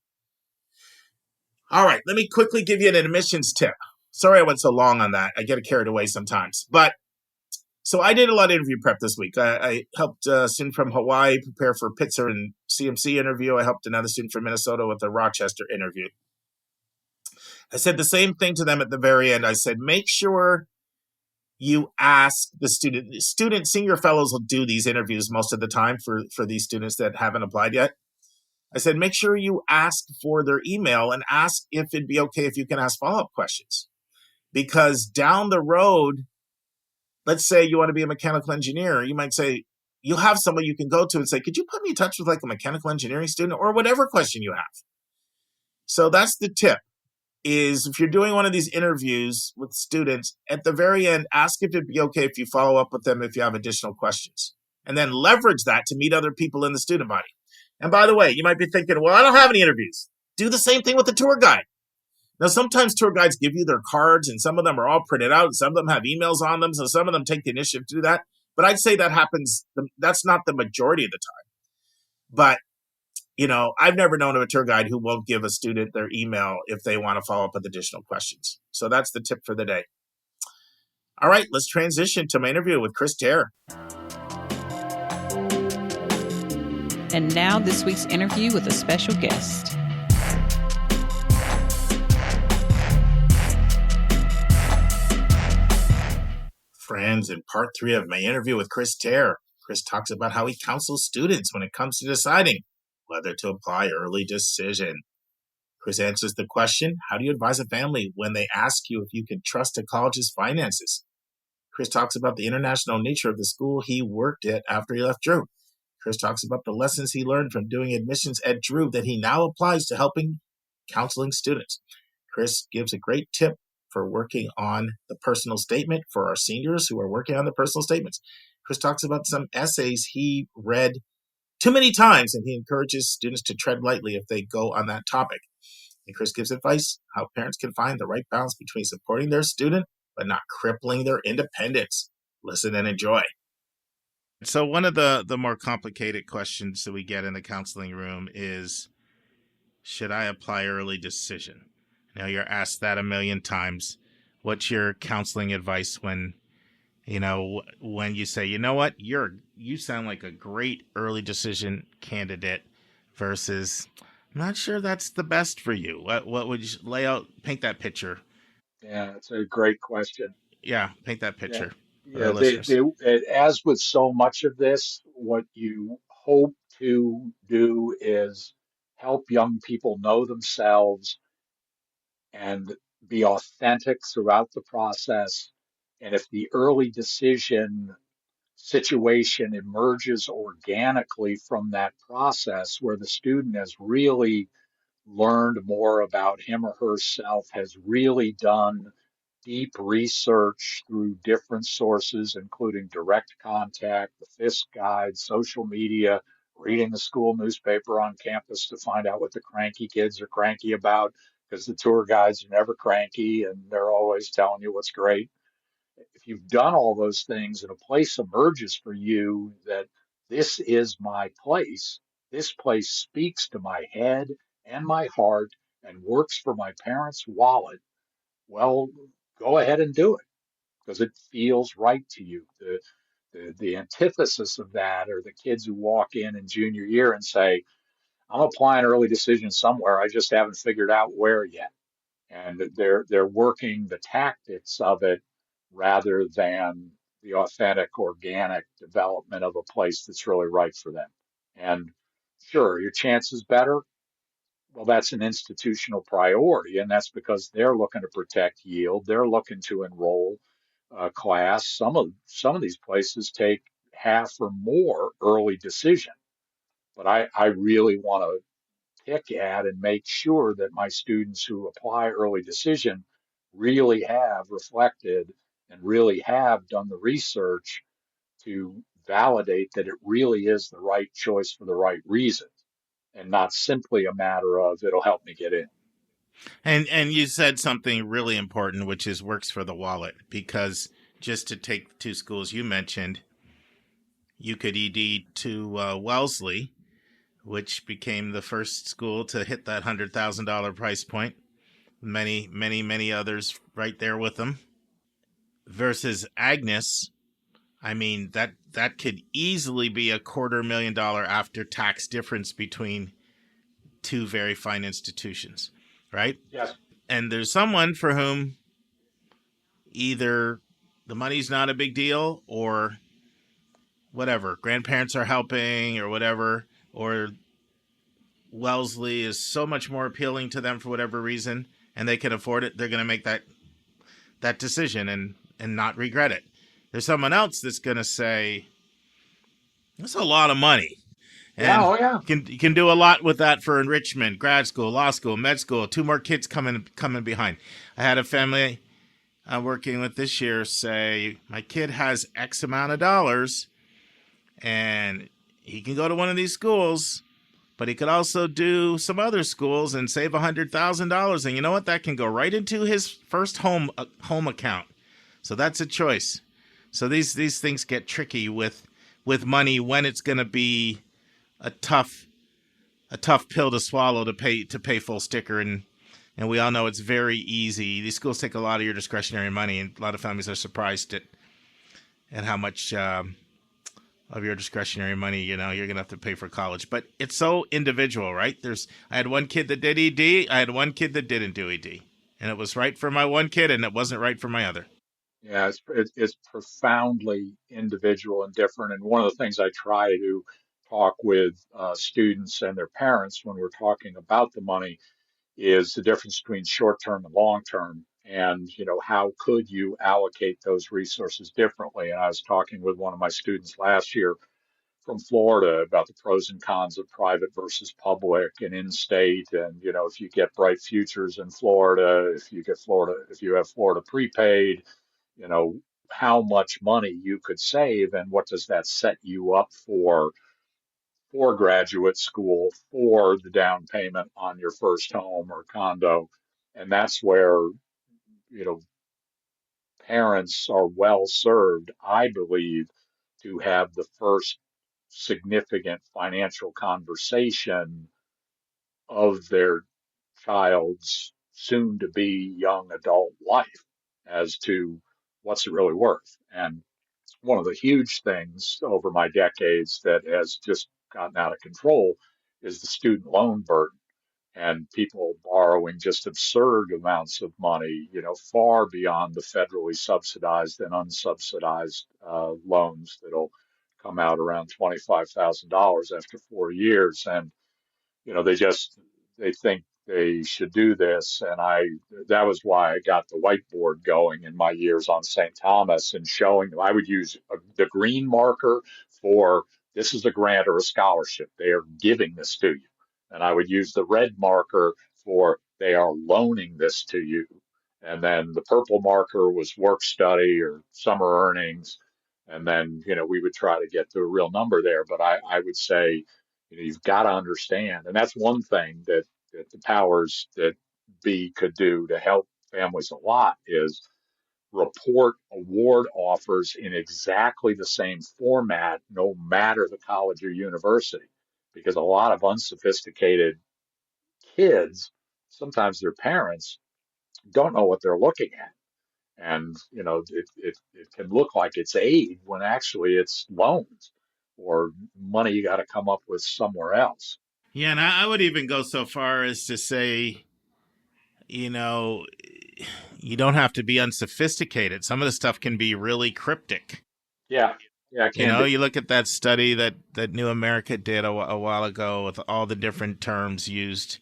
A: All right, let me quickly give you an admissions tip. Sorry I went so long on that. I get carried away sometimes. But so I did a lot of interview prep this week. I helped a student from Hawaii prepare for a Pitzer and CMC interview. I helped another student from Minnesota with a Rochester interview. I said the same thing to them at the very end. I said, make sure you ask the student. Senior fellows will do these interviews most of the time for these students that haven't applied yet. I said, make sure you ask for their email and ask if it'd be okay if you can ask follow-up questions. Because down the road, let's say you want to be a mechanical engineer, you might say, you'll have someone you can go to and say, could you put me in touch with like a mechanical engineering student or whatever question you have? So that's the tip, is if you're doing one of these interviews with students, at the very end, ask if it'd be okay if you follow up with them if you have additional questions. And then leverage that to meet other people in the student body. And by the way, you might be thinking, well, I don't have any interviews. Do the same thing with the tour guide. Now, sometimes tour guides give you their cards, and some of them are all printed out, and some of them have emails on them, so some of them take the initiative to do that. But I'd say that happens, that's not the majority of the time. But, you know, I've never known of a tour guide who won't give a student their email if they want to follow up with additional questions. So that's the tip for the day. All right, let's transition to my interview with Chris Teare.
E: And now this week's interview with a special guest.
A: Friends, in part 3 of my interview with Chris Teare, Chris talks about how he counsels students when it comes to deciding whether to apply early decision. Chris answers the question, how do you advise a family when they ask you if you can trust a college's finances? Chris talks about the international nature of the school he worked at after he left Drew. Chris talks about the lessons he learned from doing admissions at Drew that he now applies to helping counseling students. Chris gives a great tip for working on the personal statement for our seniors who are working on the personal statements. Chris talks about some essays he read too many times, and he encourages students to tread lightly if they go on that topic. And Chris gives advice how parents can find the right balance between supporting their student but not crippling their independence. Listen and enjoy. So one of the more complicated questions that we get in the counseling room is, should I apply early decision? Now, you're asked that a million times. What's your counseling advice when you say, you know what, you sound like a great early decision candidate versus, I'm not sure that's the best for you. What would you paint that picture?
F: Yeah, it's a great question.
A: Yeah, paint that
F: Yeah,
A: picture for
F: yeah.
A: our listeners.
F: As with so much of this, what you hope to do is help young people know themselves and be authentic throughout the process. And if the early decision situation emerges organically from that process, where the student has really learned more about him or herself, has really done deep research through different sources, including direct contact, the FISC guide, social media, reading the school newspaper on campus to find out what the cranky kids are cranky about, because the tour guides are never cranky and they're always telling you what's great. If you've done all those things and a place emerges for you that this is my place, this place speaks to my head and my heart and works for my parents' wallet, well, go ahead and do it because it feels right to you. The antithesis of that are the kids who walk in junior year and say, I'm applying early decision somewhere. I just haven't figured out where yet. And they're working the tactics of it rather than the authentic, organic development of a place that's really right for them. And sure, your chance is better well, that's an institutional priority, and that's because they're looking to protect yield. They're looking to enroll class. Some of these places take half or more early decision, but I really want to pick at and make sure that my students who apply early decision really have reflected and really have done the research to validate that it really is the right choice for the right reasons and not simply a matter of it'll help me get in.
A: And you said something really important, which is works for the wallet, because just to take two schools you mentioned, you could ED to Wellesley, which became the first school to hit that $100,000 price point. Many, many, many others right there with them. Versus Agnes, I mean that could easily be $250,000 after tax difference between two very fine institutions, right?
F: Yes.
A: And there's someone for whom either the money's not a big deal or whatever, grandparents are helping or whatever, or Wellesley is so much more appealing to them for whatever reason and they can afford it, they're going to make that decision and not regret it. There's someone else that's going to say, that's a lot of money.
F: Yeah,
A: And
F: oh yeah.
A: you can do a lot with that for enrichment, grad school, law school, med school, two more kids coming behind. I had a family I'm working with this year say, my kid has X amount of dollars and he can go to one of these schools, but he could also do some other schools and save $100,000. And you know what? That can go right into his first home account. So that's a choice. So these things get tricky with money when it's going to be a tough pill to swallow to pay full sticker, and we all know it's very easy. These schools take a lot of your discretionary money, and a lot of families are surprised at how much of your discretionary money you're gonna have to pay for college. But it's so individual, right? I had one kid that did ED, I had one kid that didn't do ED, and it was right for my one kid, and it wasn't right for my other.
F: Yeah, it's profoundly individual and different. And one of the things I try to talk with students and their parents when we're talking about the money is the difference between short term and long term. And, how could you allocate those resources differently? And I was talking with one of my students last year from Florida about the pros and cons of private versus public and in-state. And, if you get bright futures in Florida, if you have Florida prepaid, you know, how much money you could save and what does that set you up for graduate school, for the down payment on your first home or condo. And that's where, you know, parents are well served, I believe, to have the first significant financial conversation of their child's soon to be young adult life as to what's it really worth. And one of the huge things over my decades that has just gotten out of control is the student loan burden and people borrowing just absurd amounts of money, far beyond the federally subsidized and unsubsidized loans that'll come out around $25,000 after 4 years. And they think they should do this. And that was why I got the whiteboard going in my years on St. Thomas and showing them I would use the green marker for this is a grant or a scholarship. They are giving this to you. And I would use the red marker for they are loaning this to you. And then the purple marker was work study or summer earnings. And then, we would try to get to a real number there. But I would say, you've got to understand, and that's one thing that the powers that be could do to help families a lot is report award offers in exactly the same format, no matter the college or university, because a lot of unsophisticated kids, sometimes their parents, don't know what they're looking at. And, it can look like it's aid when actually it's loans or money you got to come up with somewhere else.
A: Yeah, and I would even go so far as to say, you know, you don't have to be unsophisticated. Some of the stuff can be really cryptic.
F: Yeah, yeah, it can be.
A: You look at that study that New America did a while ago with all the different terms used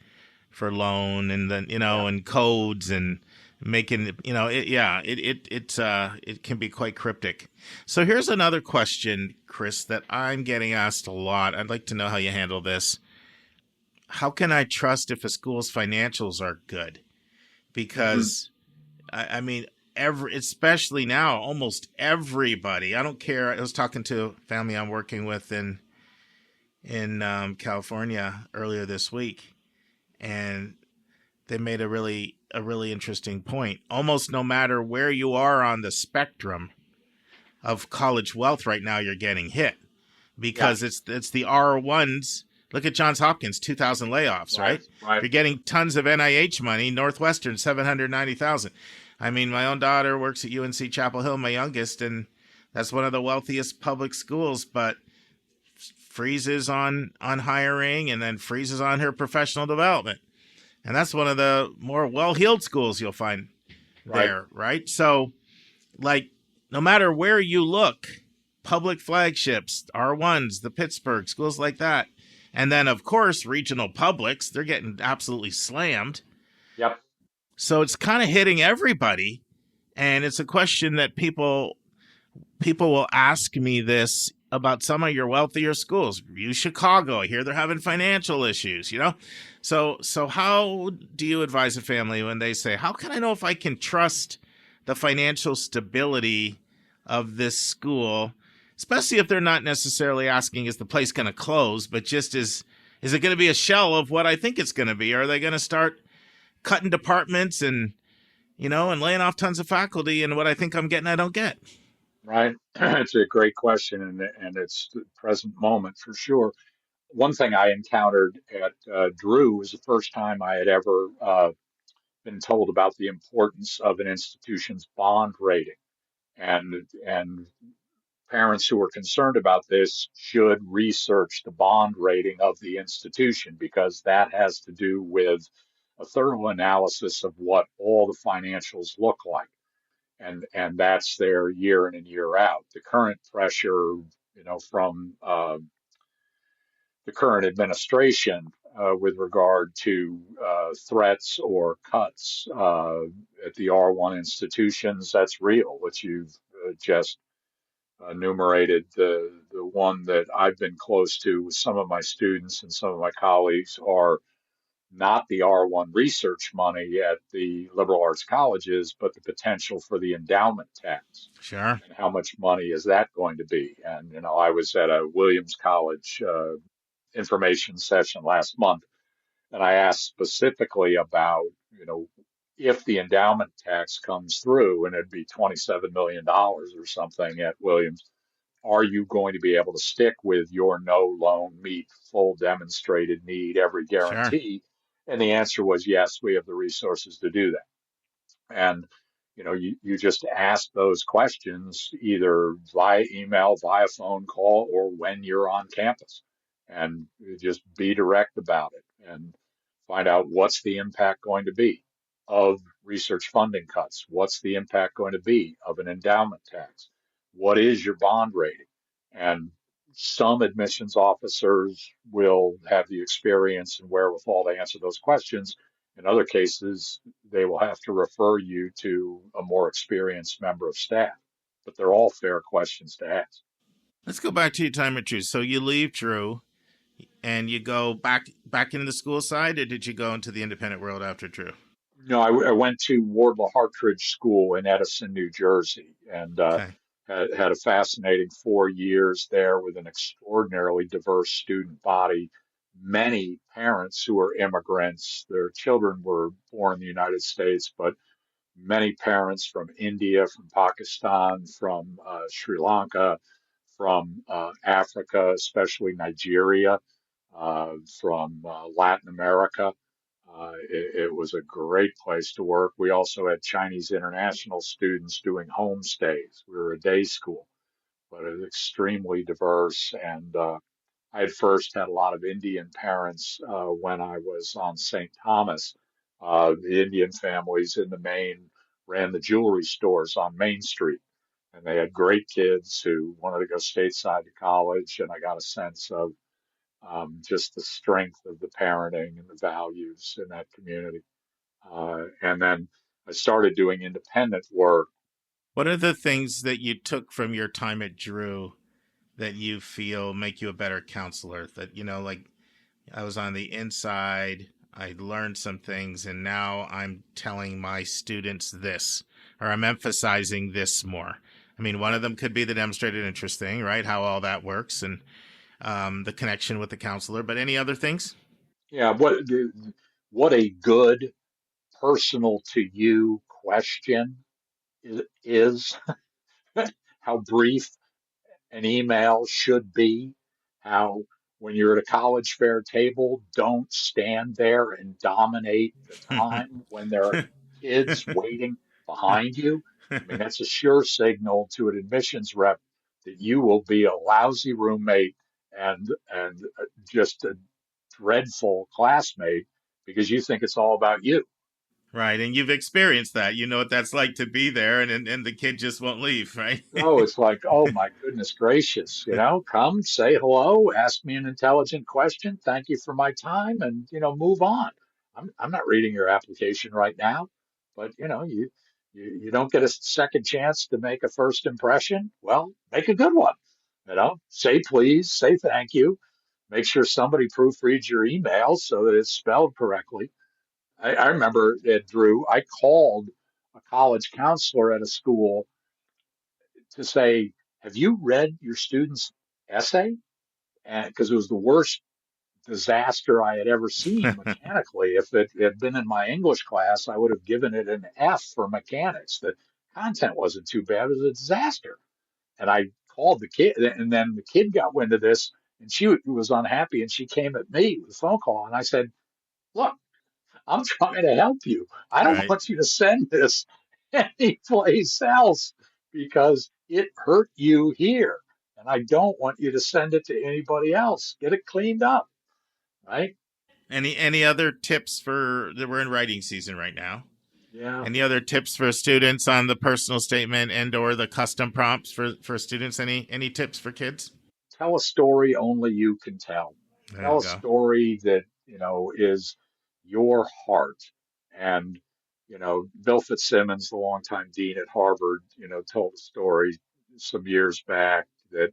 A: for loan, and then
F: Yeah.
A: and codes and making it can be quite cryptic. So here's another question, Chris, that I'm getting asked a lot. I'd like to know how you handle this. How can I trust if a school's financials are good?
F: Mhm.
A: Because I mean, especially now, almost everybody. I don't care. I was talking to a family I'm working with in California earlier this week, and they made a really interesting point. Almost no matter where you are on the spectrum of college wealth right now, you're getting hit
F: Yeah.
A: because it's the R1s. Look at Johns Hopkins, 2,000 layoffs,
F: Right.
A: right?
F: Right.
A: You're getting tons of NIH money. Northwestern, 790,000. I mean, my own daughter works at UNC Chapel Hill, my youngest, and that's one of the wealthiest public schools, but freezes on hiring and then freezes on her professional development. And that's one of the more well-heeled schools you'll find
F: Right.
A: there, right? So, like, no matter where you look, public flagships, R1s, the Pittsburgh, schools like that. And then, of course, regional publics, they're getting absolutely slammed.
F: Yep.
A: So it's kind of hitting everybody. And it's a question that people will ask me this about some of your wealthier schools. Use Chicago. I hear they're having financial issues. So how do you advise a family when they say, how can I know if I can trust the financial stability of this school, especially if they're not necessarily asking, is the place going to close, but just is it going to be a shell of what I think it's going to be? Or are they going to start cutting departments and laying off tons of faculty, and what I think I'm getting, I don't get?
F: Right. It's a great question, and it's the present moment for sure. One thing I encountered at Drew was the first time I had ever been told about the importance of an institution's bond rating, and parents who are concerned about this should research the bond rating of the institution because that has to do with a thorough analysis of what all the financials look like. And that's there year in and year out. The current pressure, from the current administration with regard to threats or cuts at the R1 institutions, that's real. What you've just enumerated, the one that I've been close to with some of my students and some of my colleagues are not the R1 research money at the liberal arts colleges, but the potential for the endowment tax.
A: Sure.
F: And how much money is that going to be? And, I was at a Williams College information session last month, and I asked specifically about, if the endowment tax comes through and it'd be $27 million or something at Williams, are you going to be able to stick with your no loan, meet full demonstrated need, every
A: Sure.
F: guarantee? And the answer was yes, we have the resources to do that. And you just ask those questions either via email, via phone call, or when you're on campus, and you just be direct about it and find out what's the impact going to be of research funding cuts. What's the impact going to be of an endowment tax? What is your bond rating? And some admissions officers will have the experience and wherewithal to answer those questions. In other cases, they will have to refer you to a more experienced member of staff. But they're all fair questions to ask.
A: Let's go back to your time at Drew. So you leave Drew and you go back into the school side, or did you go into the independent world after Drew?
F: No, I went to Wardlaw Hartridge School in Edison, New Jersey, and
A: Okay.
F: had a fascinating 4 years there with an extraordinarily diverse student body. Many parents who are immigrants, their children were born in the United States, but many parents from India, from Pakistan, from Sri Lanka, from Africa, especially Nigeria, from Latin America. It was a great place to work. We also had Chinese international students doing homestays. We were a day school, but it was extremely diverse. And I had first had a lot of Indian parents when I was on St. Thomas. The Indian families in the main ran the jewelry stores on Main Street, and they had great kids who wanted to go stateside to college. And I got a sense of just the strength of the parenting and the values in that community. And then I started doing independent work.
A: What are the things that you took from your time at Drew that you feel make you a better counselor? That, like I was on the inside, I learned some things, and now I'm telling my students this, or I'm emphasizing this more. I mean, one of them could be the demonstrated interest thing, right? How all that works, and the connection with the counselor. But any other things?
F: Yeah, what a good personal to you question is how brief an email should be, how when you're at a college fair table, don't stand there and dominate the time when there are kids waiting behind you. I mean, that's a sure signal to an admissions rep that you will be a lousy roommate and just a dreadful classmate because you think it's all about you.
A: Right, and you've experienced that. You know what that's like to be there, and the kid just won't leave, right?
F: Oh, it's like, oh my goodness gracious, come say hello, ask me an intelligent question, thank you for my time, and move on. I'm not reading your application right now, but you don't get a second chance to make a first impression. Well, make a good one. Say please, say thank you, make sure somebody proofreads your email so that it's spelled correctly. I remember at Drew, I called a college counselor at a school to say, have you read your student's essay? And because it was the worst disaster I had ever seen mechanically. If it had been in my English class, I would have given it an F for mechanics. The content wasn't too bad. It was a disaster. And I called the kid, and then the kid got wind of this, and she was unhappy, and she came at me with a phone call. And I said, look, I'm trying to help you. I don't
A: Right.
F: want you to send this anyplace else because it hurt you here. And I don't want you to send it to anybody else. Get it cleaned up, right?
A: Any other tips for that? We're in writing season right now.
F: Yeah.
A: Any other tips for students on the personal statement and or the custom prompts for students? Any tips for kids?
F: Tell a story only you can tell.
A: There you
F: Tell a
A: go.
F: story that, is your heart. And, Bill Fitzsimmons, the longtime dean at Harvard, told a story some years back that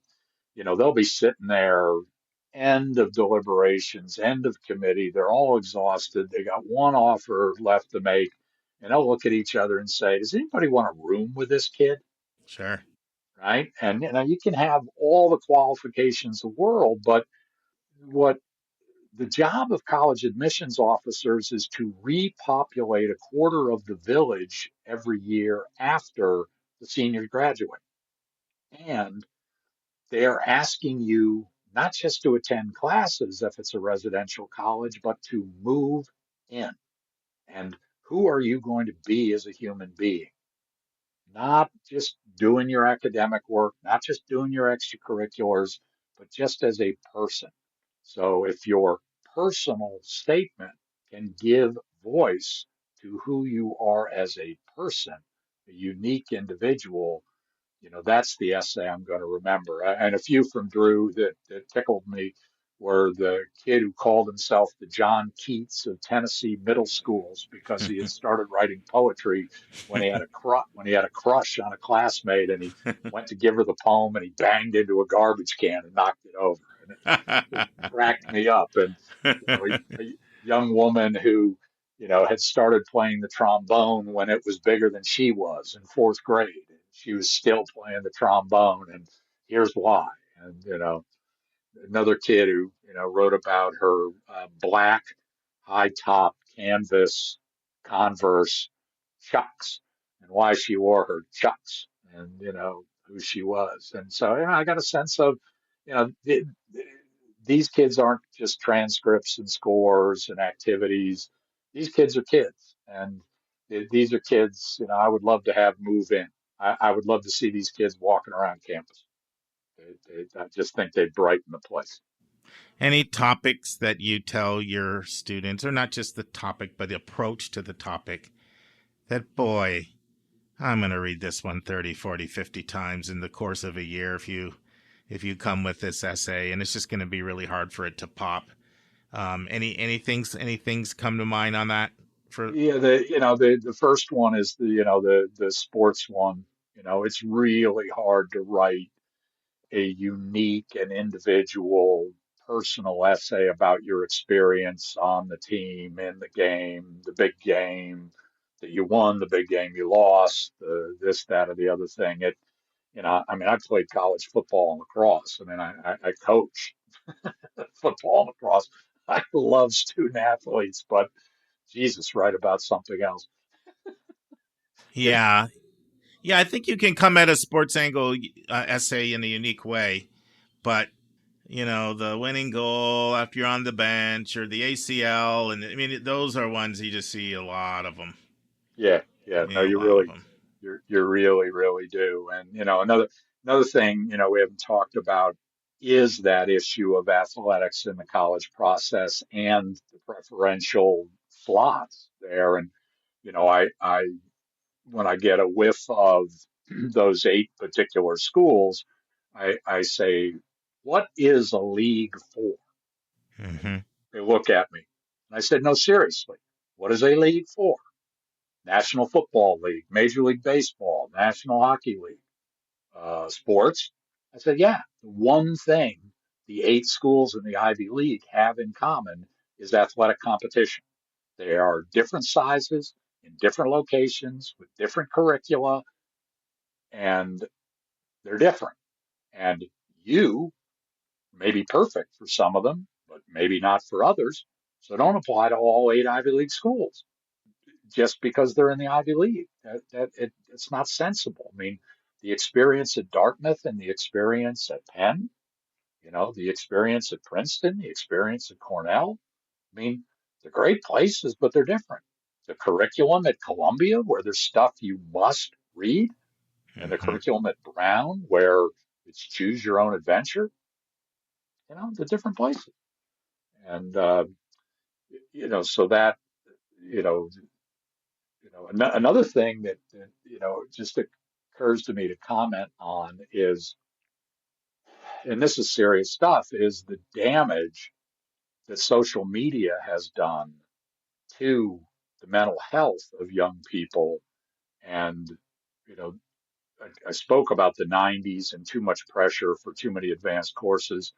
F: they'll be sitting there, end of deliberations, end of committee. They're all exhausted. They got one offer left to make, and they'll look at each other and say, does anybody want a room with this kid?
A: Sure.
F: Right? And you can have all the qualifications of the world, but what the job of college admissions officers is to repopulate a quarter of the village every year after the seniors graduate. And they're asking you not just to attend classes if it's a residential college, but to move in. And who are you going to be as a human being? Not just doing your academic work, not just doing your extracurriculars, but just as a person. So if your personal statement can give voice to who you are as a person, a unique individual, that's the essay I'm going to remember. And a few from Drew that tickled me were the kid who called himself the John Keats of Tennessee middle schools because he had started writing poetry when he had a crush on a classmate, and he went to give her the poem and he banged into a garbage can and knocked it over, and it cracked me up. And a young woman who had started playing the trombone when it was bigger than she was in fourth grade. And she was still playing the trombone, and here's why. And, another kid who, wrote about her black high top canvas Converse chucks and why she wore her chucks and, who she was. And so, I got a sense of, you know, th- these kids aren't just transcripts and scores and activities. These kids are kids, and these are kids. I would love to have move in. I would love to see these kids walking around campus. I just think they brighten the place.
A: Any topics that you tell your students, or not just the topic, but the approach to the topic, that, boy, I'm going to read this one 30, 40, 50 times in the course of a year. if you come with this essay, and it's just going to be really hard for it to pop. Any things come to mind on that? For
F: Yeah, the first one is the sports one. It's really hard to write a unique and individual personal essay about your experience on the team, in the game, the big game that you won, the big game you lost, the this, that, or the other thing. I mean, I played college football and lacrosse. I mean, I coach football and lacrosse. I love student athletes, but Jesus, write about something else. You know,
A: yeah, yeah, I think you can come at a sports angle essay in a unique way, but the winning goal after you're on the bench or the ACL, and I mean those are ones you just see a lot of them.
F: yeah, yeah. No,
A: A lot of them.
F: you really, really do. And another thing, we haven't talked about is that issue of athletics in the college process and the preferential slots there. And I when I get a whiff of those 8 particular schools, I say, what is a league for? And
A: Hmm.
F: they look at me. And I said, no, seriously, what is a league for? National Football League, Major League Baseball, National Hockey League, sports. I said, yeah, the one thing the 8 schools in the Ivy League have in common is athletic competition. They are different sizes in different locations with different curricula, and they're different. And you may be perfect for some of them, but maybe not for others. So don't apply to all 8 Ivy League schools just because they're in the Ivy League. It's not sensible. I mean, the experience at Dartmouth and the experience at Penn, the experience at Princeton, the experience at Cornell. I mean, they're great places, but they're different. The curriculum at Columbia, where there's stuff you must read, and the
A: Hmm.
F: curriculum at Brown, where it's choose your own adventure, they're different places. And, so that, you know, another thing that just occurs to me to comment on is, and this is serious stuff, is the damage that social media has done to the mental health of young people. And, you know, I spoke about the 90s and too much pressure for too many advanced courses.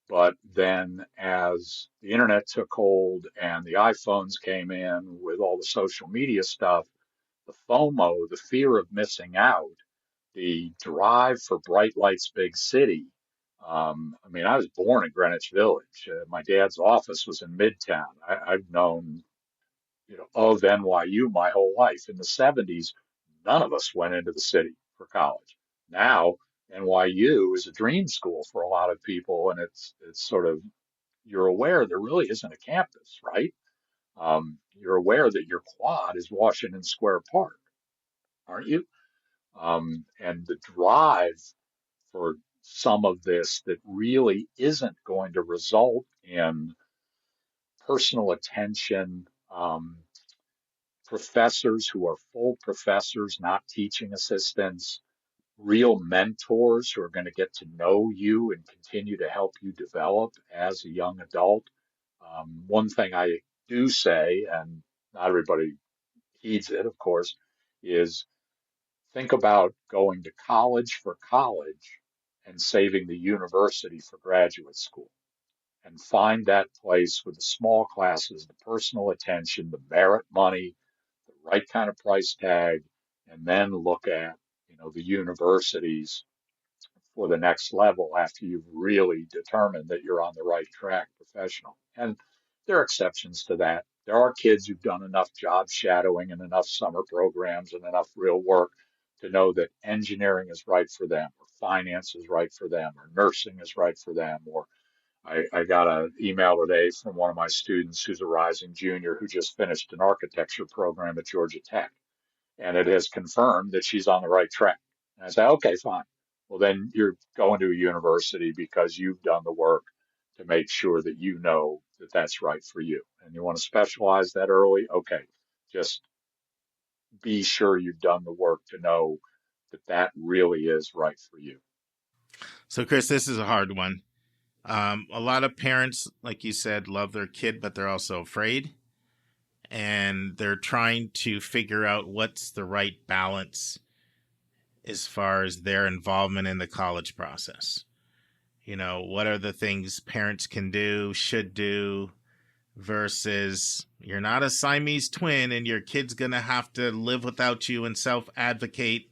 F: But then as the internet took hold and the iPhones came in with all the social media stuff, the FOMO, the fear of missing out, the drive for bright lights, big city. I mean, I was born in Greenwich Village. My dad's office was in Midtown. I've known, of NYU my whole life. In the 70s, none of us went into the city for college. Now, NYU is a dream school for a lot of people, and it's sort of you're aware there really isn't a campus, right? You're aware that your quad is Washington Square Park, aren't you? And the drive for some of this that really isn't going to result in personal attention, professors who are full professors, not teaching assistants, real mentors who are going to get to know you and continue to help you develop as a young adult. One thing I do say, and not everybody heeds it, of course, is think about going to college for college and saving the university for graduate school. And find that place with the small classes, the personal attention, the merit money, the right kind of price tag, and then look at, the universities for the next level after you've really determined that you're on the right track professional. And there are exceptions to that. There are kids who've done enough job shadowing and enough summer programs and enough real work to know that engineering is right for them, or finance is right for them, or nursing is right for them. Or I got an email today from one of my students who's a rising junior who just finished an architecture program at Georgia Tech, and it has confirmed that she's on the right track. And I say, okay, fine. Well, then you're going to a university because you've done the work to make sure that you know that that's right for you. And you want to specialize that early? Okay. Just be sure you've done the work to know that that really is right for you.
A: So, Chris, this is a hard one. A lot of parents, like you said, love their kid, but they're also afraid. And they're trying to figure out what's the right balance as far as their involvement in the college process. You know, what are the things parents can do, should do, versus you're not a Siamese twin and your kid's going to have to live without you and self-advocate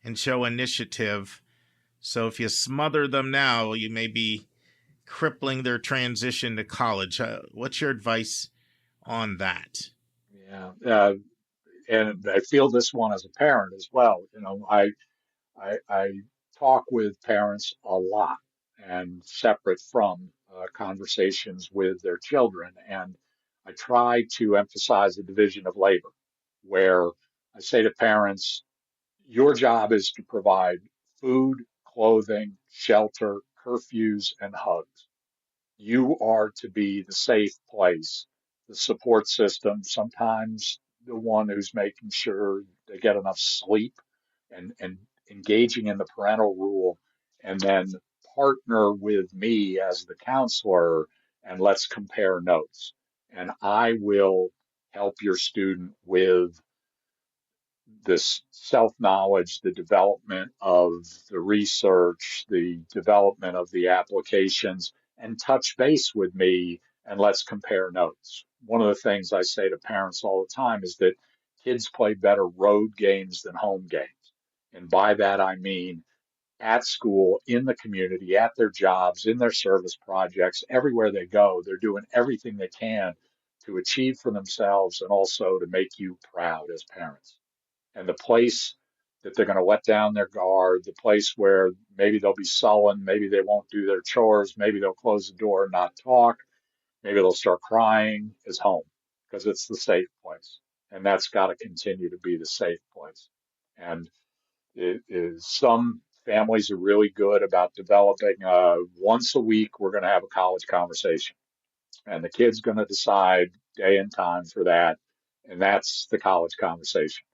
A: and show initiative. So if you smother them now, you may be crippling their transition to college. What's your advice on that?
F: Yeah, and I feel this one as a parent as well. I talk with parents a lot and separate from conversations with their children. And I try to emphasize the division of labor, where I say to parents, your job is to provide food, clothing, shelter, curfews, and hugs. You are to be the safe place, the support system, sometimes the one who's making sure they get enough sleep and engaging in the parental rule, and then partner with me as the counselor and let's compare notes. And I will help your student with this self-knowledge, the development of the research, the development of the applications, and touch base with me and let's compare notes. One of the things I say to parents all the time is that kids play better road games than home games. And by that, I mean at school, in the community, at their jobs, in their service projects, everywhere they go, they're doing everything they can to achieve for themselves and also to make you proud as parents. And the place that they're going to let down their guard, the place where maybe they'll be sullen, maybe they won't do their chores, maybe they'll close the door and not talk, maybe they'll start crying, is home because it's the safe place. And that's got to continue to be the safe place. And it is some families are really good about developing once a week, we're going to have a college conversation and the kid's going to decide day and time for that. And that's the college conversation.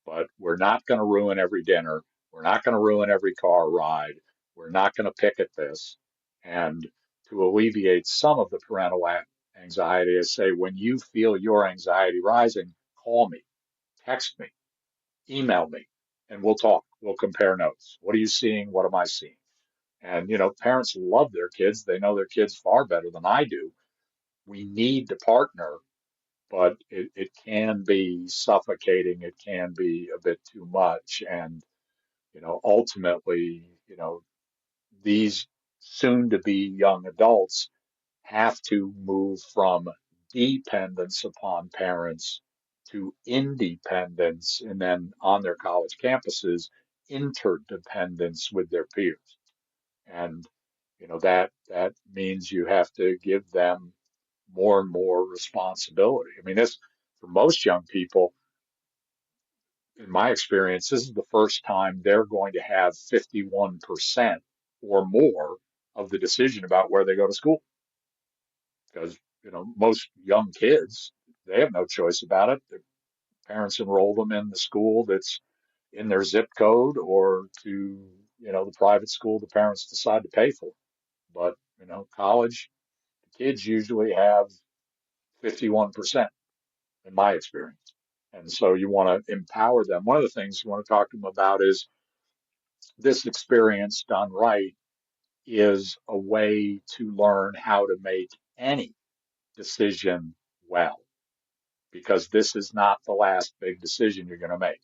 F: But we're not going to ruin every dinner. We're not going to ruin every car ride. We're not going to pick at this. And to alleviate some of the parental anxiety, I say, when you feel your anxiety rising, call me, text me, email me, and we'll talk. We'll compare notes. What are you seeing? What am I seeing? And, parents love their kids. They know their kids far better than I do. We need to partner, but it can be suffocating. It can be a bit too much. And, ultimately, these soon to be young adults have to move from dependence upon parents to independence, and then on their college campuses, interdependence with their peers. And that means you have to give them more and more responsibility. I mean, this for most young people, in my experience, this is the first time they're going to have 51% or more of the decision about where they go to school. Because, most young kids, they have no choice about it. Their parents enroll them in the school that's in their zip code or to, the private school the parents decide to pay for. But, college, kids usually have 51% in my experience. And so you want to empower them. One of the things you want to talk to them about is this experience done right is a way to learn how to make any decision well, because this is not the last big decision you're going to make.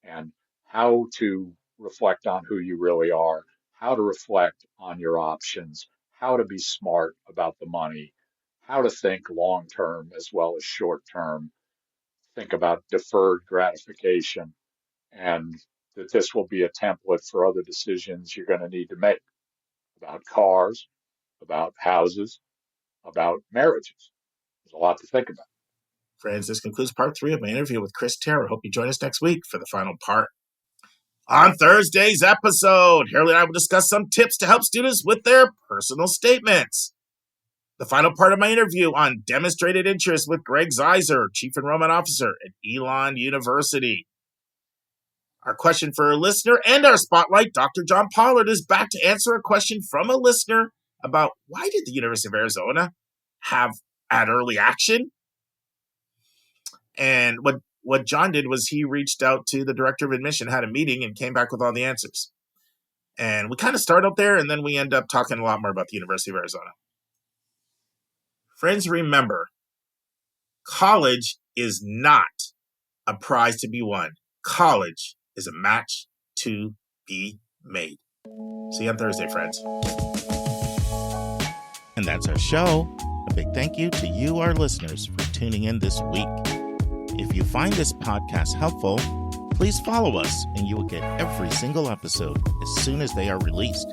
F: And how to reflect on who you really are, how to reflect on your options, how to be smart about the money, how to think long term as well as short term, think about deferred gratification, and that this will be a template for other decisions you're going to need to make about cars, about houses, about marriages. There's a lot to think about.
A: Friends, this concludes part 3 of my interview with Chris Teare. Hope you join us next week for the final part. On Thursday's episode, Harold and I will discuss some tips to help students with their personal statements. The final part of my interview on demonstrated interest with Greg Zeiser, Chief Enrollment Officer at Elon University. Our question for a listener and our spotlight, Dr. John Pollard, is back to answer a question from a listener about why did the University of Arizona have at early action? And what John did was he reached out to the director of admission, had a meeting, and came back with all the answers. And we kind of start up there, and then we end up talking a lot more about the University of Arizona. Friends, remember, college is not a prize to be won. College is a match to be made. See you on Thursday, friends. And that's our show. A big thank you to you, our listeners, for tuning in this week. If you find this podcast helpful, please follow us and you will get every single episode as soon as they are released.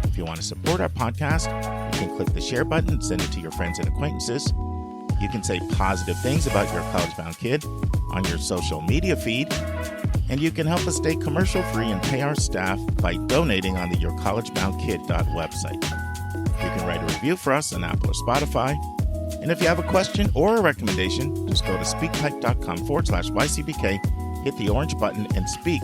A: If you want to support our podcast, you can click the share button and send it to your friends and acquaintances. You can say positive things about your college-bound kid on your social media feed. And you can help us stay commercial-free and pay our staff by donating on the yourcollegeboundkid website. You can write a review for us on Apple or Spotify. And if you have a question or a recommendation, just go to speakpipe.com/YCBK, hit the orange button, and speak.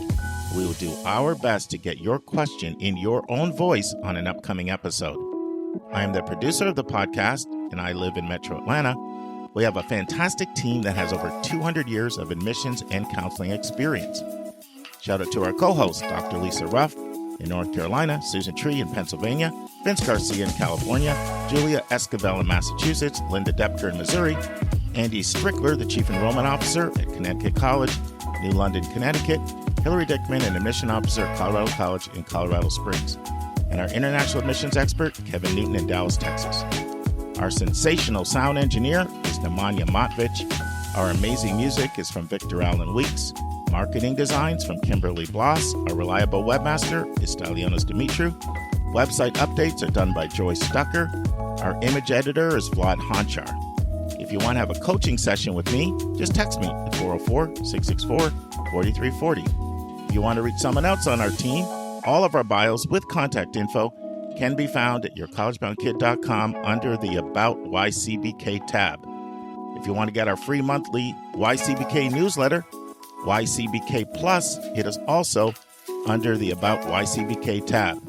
A: We will do our best to get your question in your own voice on an upcoming episode. I am the producer of the podcast, and I live in Metro Atlanta. We have a fantastic team that has over 200 years of admissions and counseling experience. Shout out to our co-hosts, Dr. Lisa Ruff in North Carolina, Susan Tree in Pennsylvania, Vince Garcia in California, Julia Esquivel in Massachusetts, Linda Depker in Missouri, Andy Strickler, the Chief Enrollment Officer at Connecticut College, New London, Connecticut, Hillary Dickman, an Admission Officer at Colorado College in Colorado Springs, and our International Admissions Expert, Kevin Newton in Dallas, Texas. Our sensational sound engineer is Nemanja Motvich. Our amazing music is from Victor Allen Weeks. Marketing designs from Kimberly Bloss. Our reliable webmaster is Stalionis Dimitru. Website updates are done by Joyce Stucker. Our image editor is Vlad Honchar. If you want to have a coaching session with me, just text me at 404-664-4340. If you want to reach someone else on our team, all of our bios with contact info can be found at yourcollegeboundkid.com under the About YCBK tab. If you want to get our free monthly YCBK newsletter, YCBK Plus, it is also under the About YCBK tab.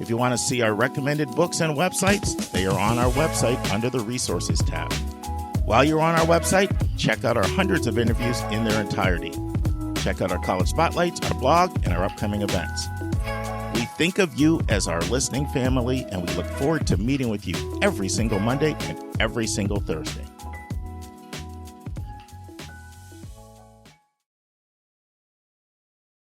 A: If you want to see our recommended books and websites, they are on our website under the Resources tab. While you're on our website, check out our hundreds of interviews in their entirety. Check out our college spotlights, our blog, and our upcoming events. We think of you as our listening family, and we look forward to meeting with you every single Monday and every single Thursday.